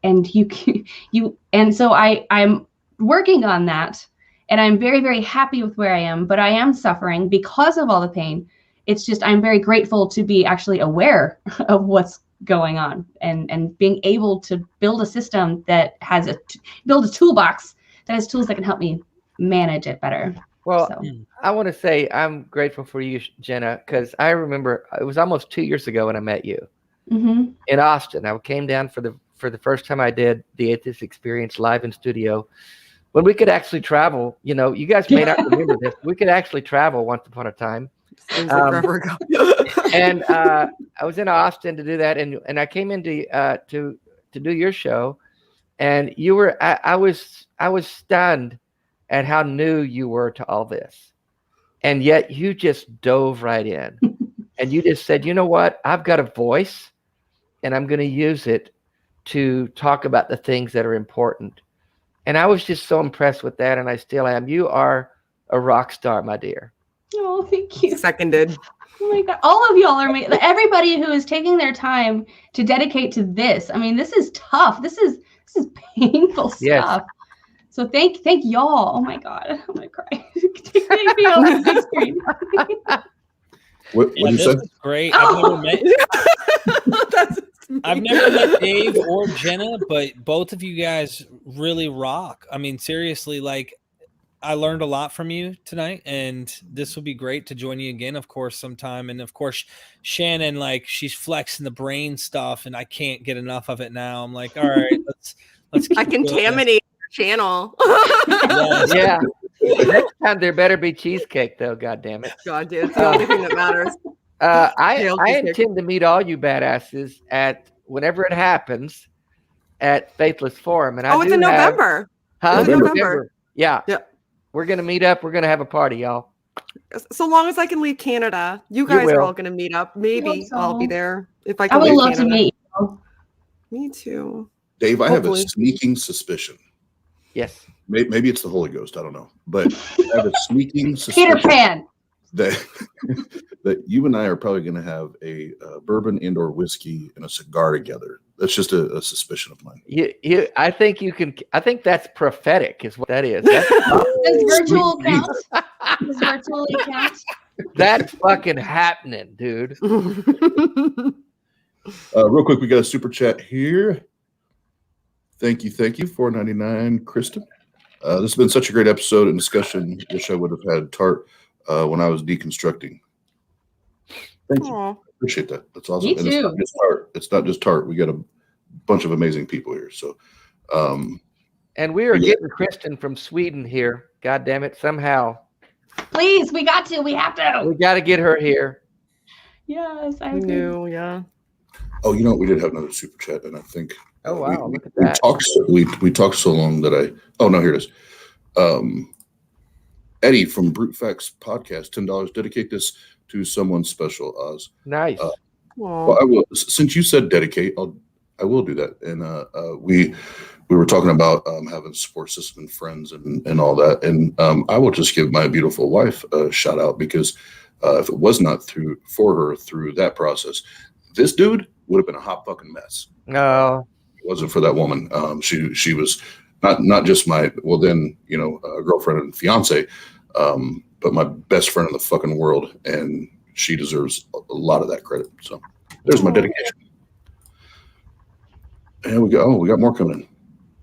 so I'm working on that, and I'm very, very happy with where I am, but I am suffering because of all the pain. It's just, I'm very grateful to be actually aware of what's going on and being able to build a system that has build a toolbox that has tools that can help me manage it better. Well, So. I want to say I'm grateful for you, Jenna, because I remember it was almost 2 years ago when I met you in Austin. I came down for the first time I did the Atheist Experience live in studio, when we could actually travel. You guys may not remember this. We could actually travel once upon a time. Seems like forever ago. And I was in Austin to do that, and I came in to do your show, and you were I was stunned at how new you were to all this. And yet you just dove right in. And you just said, you know what? I've got a voice and I'm going to use it to talk about the things that are important. And I was just so impressed with that. And I still am. You are a rock star, my dear. Oh, thank you. Seconded. Oh my God. All of y'all are everybody who is taking their time to dedicate to this. I mean, this is tough. This is painful stuff. Yes. So thank y'all. Oh my God. I'm gonna cry. Take me on the big screen. What you this said? is great. Oh. I've never met Dave or Jenna, but both of you guys really rock. I mean, seriously, like I learned a lot from you tonight, and this will be great to join you again, of course, sometime. And of course, Shannon, like she's flexing the brain stuff, and I can't get enough of it now. I'm like, all right, let's keep I contaminate your channel. Yes. Yeah. Next time there better be cheesecake, though. God damn it. God, dude, it's the only thing that matters. I intend to meet all you badasses at whenever it happens at Faithless Forum, and It's in November. Huh? It's in November. Yeah. Yeah. We're gonna meet up. We're gonna have a party, y'all. So long as I can leave Canada, you guys are all gonna meet up. Maybe so. I'll be there if I I can. would leave love to Canada. meet you. Me too. Dave, I have a Hopefully. sneaking suspicion. Yes. Maybe it's the Holy Ghost. I don't know. But I have a sneaking Peter suspicion Pan. that you and I are probably going to have a bourbon and/or whiskey and a cigar together. That's just a suspicion of mine. I think you can. I think that's prophetic, is what that is. That's, Does virtual count? Does virtually count? that's fucking happening, dude. Real quick, we got a super chat here. Thank you, $4.99, Kristen. This has been such a great episode and discussion. Wish I would have had TART when I was deconstructing. Thank you. Aw. Appreciate that. That's awesome. Me And it's not too. just TART. It's not just TART. We got a bunch of amazing people here. So, And we are Yeah. getting Kristen from Sweden here. God damn it! Somehow Please, we got to. We have to. we got to get her here. Yes, I I agree. knew, yeah. oh, you know what? We did have another super chat, and I think Oh wow! Look at we that. talked so long that oh no, here it is. Eddie from Brute Facts Podcast, $10. Dedicate this to someone special, Oz. Nice. Aw. Well, I will. Since you said dedicate, I will do that. And we were talking about having a support system and friends and all that. And I will just give my beautiful wife a shout out because if it was not for her through that process, this dude would have been a hot fucking mess. No. It wasn't for that woman. She was not just my girlfriend and fiance, but my best friend in the fucking world, and she deserves a lot of that credit. So there's my dedication. And we go. Oh, we got more coming in.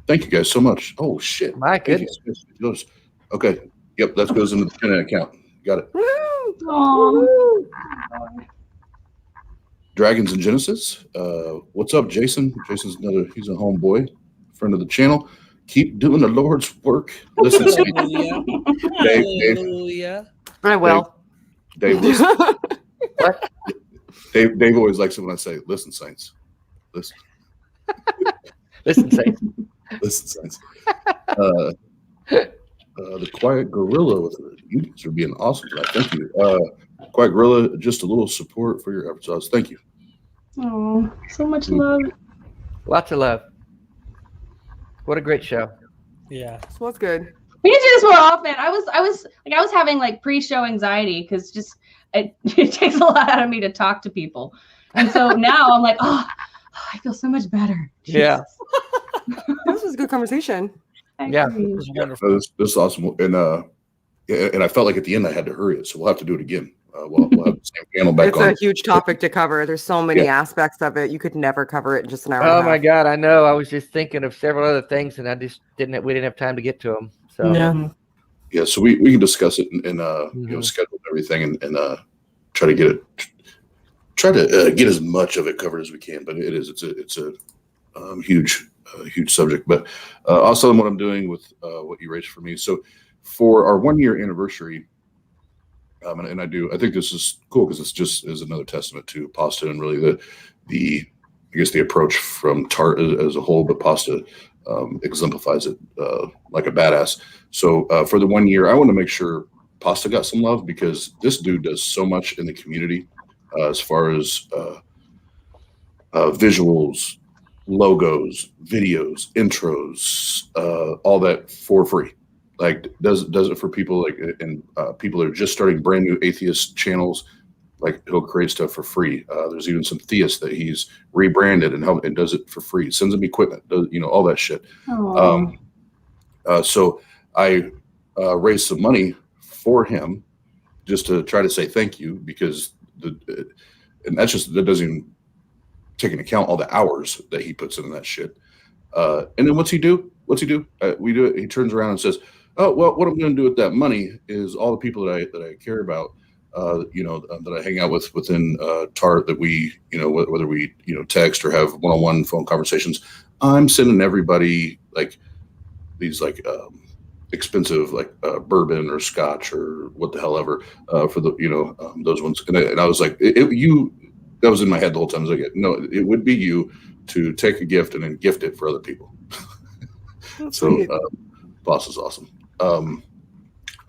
Thank you guys so much. Oh shit! My Thank you. goodness. Okay. Yep, that goes into the 10 account. Got it. Aw. Dragons and Genesis. What's up, Jason? Jason's he's a homeboy, friend of the channel. Keep doing the Lord's work. Listen, Hallelujah. Dave, Hallelujah. I will. Dave, listen. Dave always likes it when I say, "Listen, saints, listen, Listen, Saints. listen, saints." The Quiet Gorilla with you guys are being awesome tonight. Thank you, Quiet Gorilla. Just a little support for your efforts, Oz. Thank you. Oh, so much love. Lots of love. What a great show. Yeah. This was good. We need to do this more often. I was having like pre-show anxiety because just it takes a lot out of me to talk to people, and so now I'm like, oh, I feel so much better. Yeah. This was a good conversation. Yeah. agree. It was wonderful. This is awesome, and I felt like at the end I had to hurry it, so we'll have to do it again. We'll have the same panel back It's on. a huge topic to cover. There's so many aspects of it. You could never cover it in just an hour. Oh and a my half. God, I know. I was just thinking of several other things, and I just we didn't have time to get to them. So Yeah. Yeah, so we can discuss it and schedule everything and try to get as much of it covered as we can. But it's a huge subject. But I'll tell them what I'm doing with what you raised for me. So for our 1 year anniversary, and I think this is cool because it's just is another testament to Pasta and really the approach from TART as a whole, but Pasta exemplifies it like a badass. So for the 1 year, I want to make sure Pasta got some love because this dude does so much in the community as far as visuals, logos, videos, intros, all that for free. Like does it for people like and people that are just starting brand new atheist channels. Like he'll create stuff for free. There's even some theists that he's rebranded and does it for free. Sends them equipment, does, all that shit. So I raised some money for him just to try to say thank you because and that doesn't even take into account all the hours that he puts into that shit. And then what's he do? We do it. He turns around and says, "Oh well, what I'm going to do with that money is all the people that I care about, that I hang out with within TART that we, whether we text or have one-on-one phone conversations. I'm sending everybody like these like expensive like bourbon or scotch or what the hell ever for the those ones." And I was like, that was in my head the whole time. I was like, no, it would be you to take a gift and then gift it for other people. So boss is awesome. I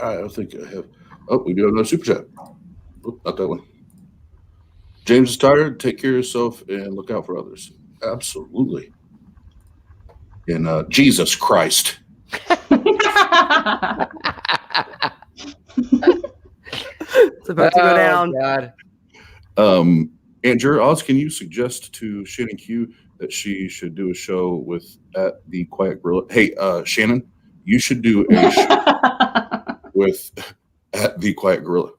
don't think I have. Oh, we do have another super chat. Oh, not that one. James is tired. Take care of yourself and look out for others. Absolutely. And Jesus Christ. It's about to go down. God. Andrew, Oz, can you suggest to Shannon Q that she should do a show with at the Quiet Gorilla? Hey, Shannon, you should do a show with at the Quiet Gorilla.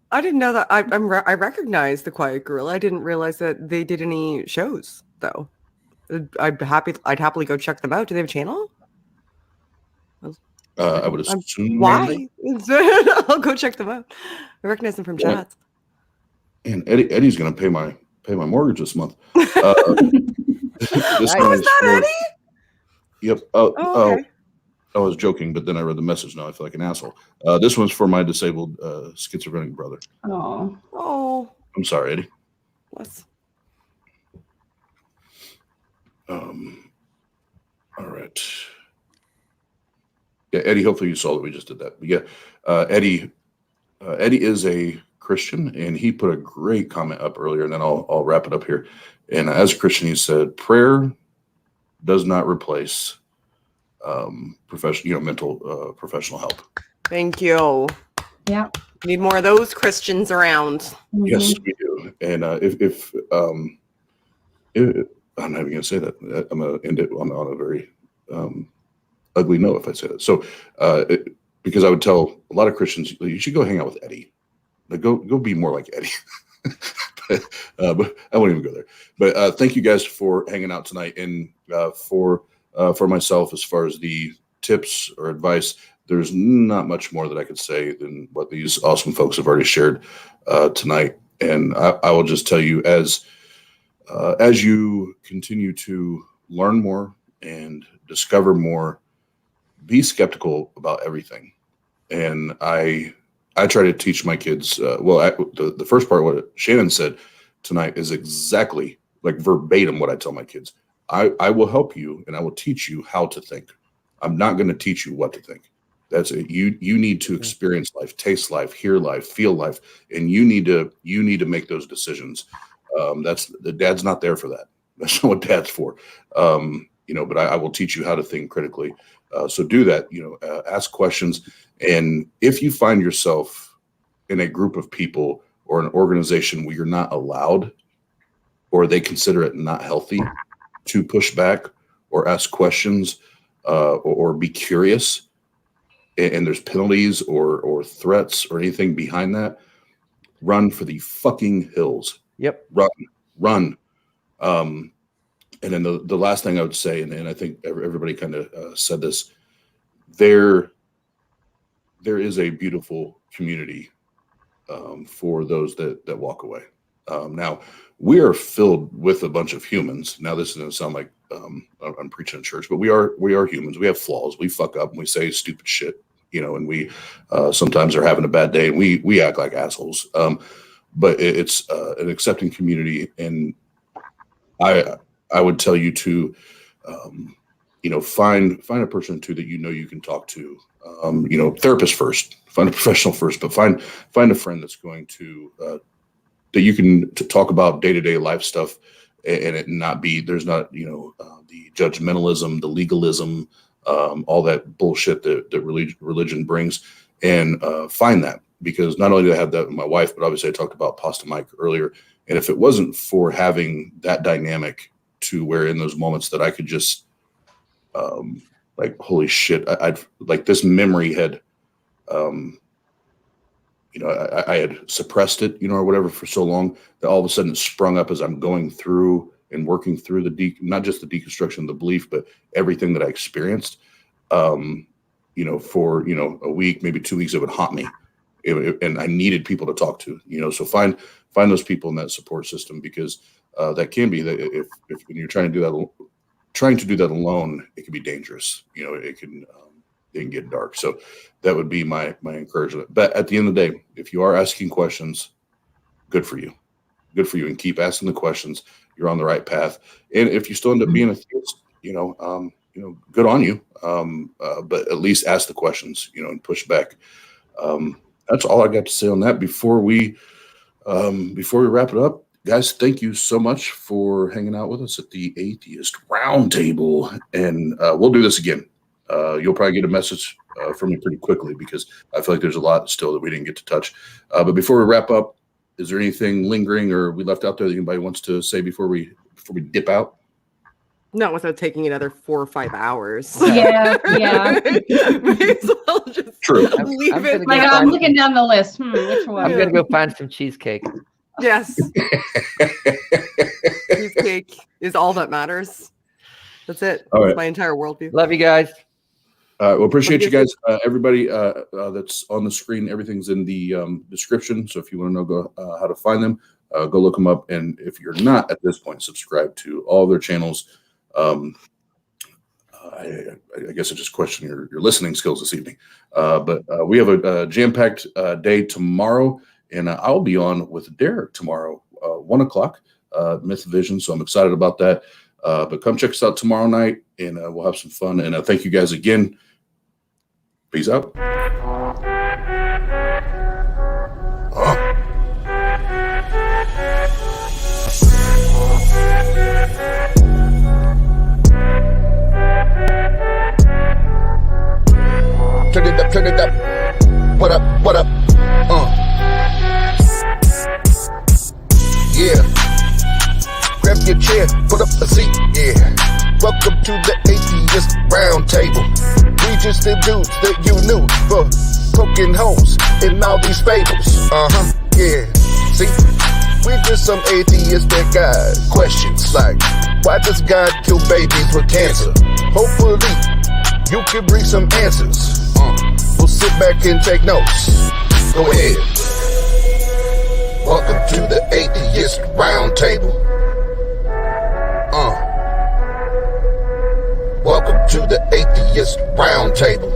I didn't know that. I recognize the Quiet Gorilla. I didn't realize that they did any shows though. I'd happily go check them out. Do they have a channel? I would assume. Why? I'll go check them out. I recognize them from chats. And Eddie's going to pay my mortgage this month. This is that Eddie? Yep. Okay. I was joking, but then I read the message. Now I feel like an asshole. This one's for my disabled schizophrenic brother. Oh. I'm sorry, Eddie. Bless. All right. Yeah, Eddie. Hopefully you saw that we just did that. But yeah, Eddie is a Christian, and he put a great comment up earlier, and then I'll wrap it up here. And as a Christian, he said, "Prayer does not replace mental professional help." Thank you. Yeah, need more of those Christians around. Mm-hmm. Yes, we do. And if I'm not even going to say that. I'm going to end it on a very ugly note if I say that. So, because I would tell a lot of Christians, you should go hang out with Eddie. Like, go be more like Eddie. but I won't even go there. But thank you guys for hanging out tonight. And for myself, as far as the tips or advice, there's not much more that I could say than what these awesome folks have already shared tonight. And I will just tell you, as you continue to learn more and discover more, be skeptical about everything. And I try to teach my kids. The first part, what Shannon said tonight, is exactly like verbatim what I tell my kids. I will help you and I will teach you how to think. I'm not going to teach you what to think. That's it. You need to experience life, taste life, hear life, feel life, and you need to make those decisions. The dad's not there for that. That's not what dad's for. But I will teach you how to think critically. So do that. Ask questions, and if you find yourself in a group of people or an organization where you're not allowed, or they consider it not healthy to push back or ask questions or be curious, and there's penalties or threats or anything behind that, run for the fucking hills. Yep. Run. And then the last thing I would say, and I think everybody kind of said this, there is a beautiful community for those that walk away. Now, we are filled with a bunch of humans. Now, this is going to sound like I'm preaching in church, but we are humans. We have flaws. We fuck up and we say stupid shit, and we sometimes are having a bad day and we act like assholes. But it's an accepting community, and I would tell you to find a person or two that you can talk to. Therapist first, find a professional first, but find a friend that's going to that you can talk about day-to-day life stuff, and it not be there's not the judgmentalism, the legalism, all that bullshit that religion brings, and find that, because not only do I have that with my wife, but obviously I talked about Pasta Mike earlier, and if it wasn't for having that dynamic to where in those moments that I could just like, holy shit, I'd like this memory had, I had suppressed it, or whatever for so long that all of a sudden it sprung up as I'm going through and working through not just the deconstruction of the belief, but everything that I experienced, for, a week, maybe 2 weeks, it would haunt me. And I needed people to talk to, so find those people in that support system, because that can be that if when you're trying to do that alone, it can be dangerous. It can get dark. So that would be my encouragement. But at the end of the day, if you are asking questions, good for you, and keep asking the questions. You're on the right path. And if you still end up being a theist, good on you. But at least ask the questions, and push back. That's all I got to say on that. Before we wrap it up, guys, thank you so much for hanging out with us at the Atheist Roundtable, and we'll do this again. You'll probably get a message from me pretty quickly, because I feel like there's a lot still that we didn't get to touch. But before we wrap up, is there anything lingering or we left out there that anybody wants to say before we dip out? Not without taking another 4 or 5 hours. Yeah. May as well just True. leave it. I'm looking down the list. Which one? I'm gonna go find some cheesecake. Yes. Cheesecake is all that matters. That's it. All right. That's my entire worldview. Love you guys. Well, appreciate you guys. Everybody that's on the screen, everything's in the description. So if you want to know how to find them, go look them up. And if you're not at this point, subscribe to all their channels. I guess I just question your listening skills this evening. But we have a jam-packed day tomorrow, and I'll be on with Derek tomorrow, 1 o'clock, Myth Vision. So I'm excited about that. But come check us out tomorrow night, and we'll have some fun. And thank you guys again. Peace out. Turn it up. What up? Yeah. Grab your chair, put up a seat, yeah. Welcome to the Atheist Roundtable. We just the dudes that you knew for poking holes in all these fables. Yeah. See, we're just some atheists that got questions like, why does God kill babies with cancer? Hopefully, you can bring some answers. We'll sit back and take notes. Go ahead. Welcome to the Atheist Roundtable. Welcome to the Atheist Roundtable.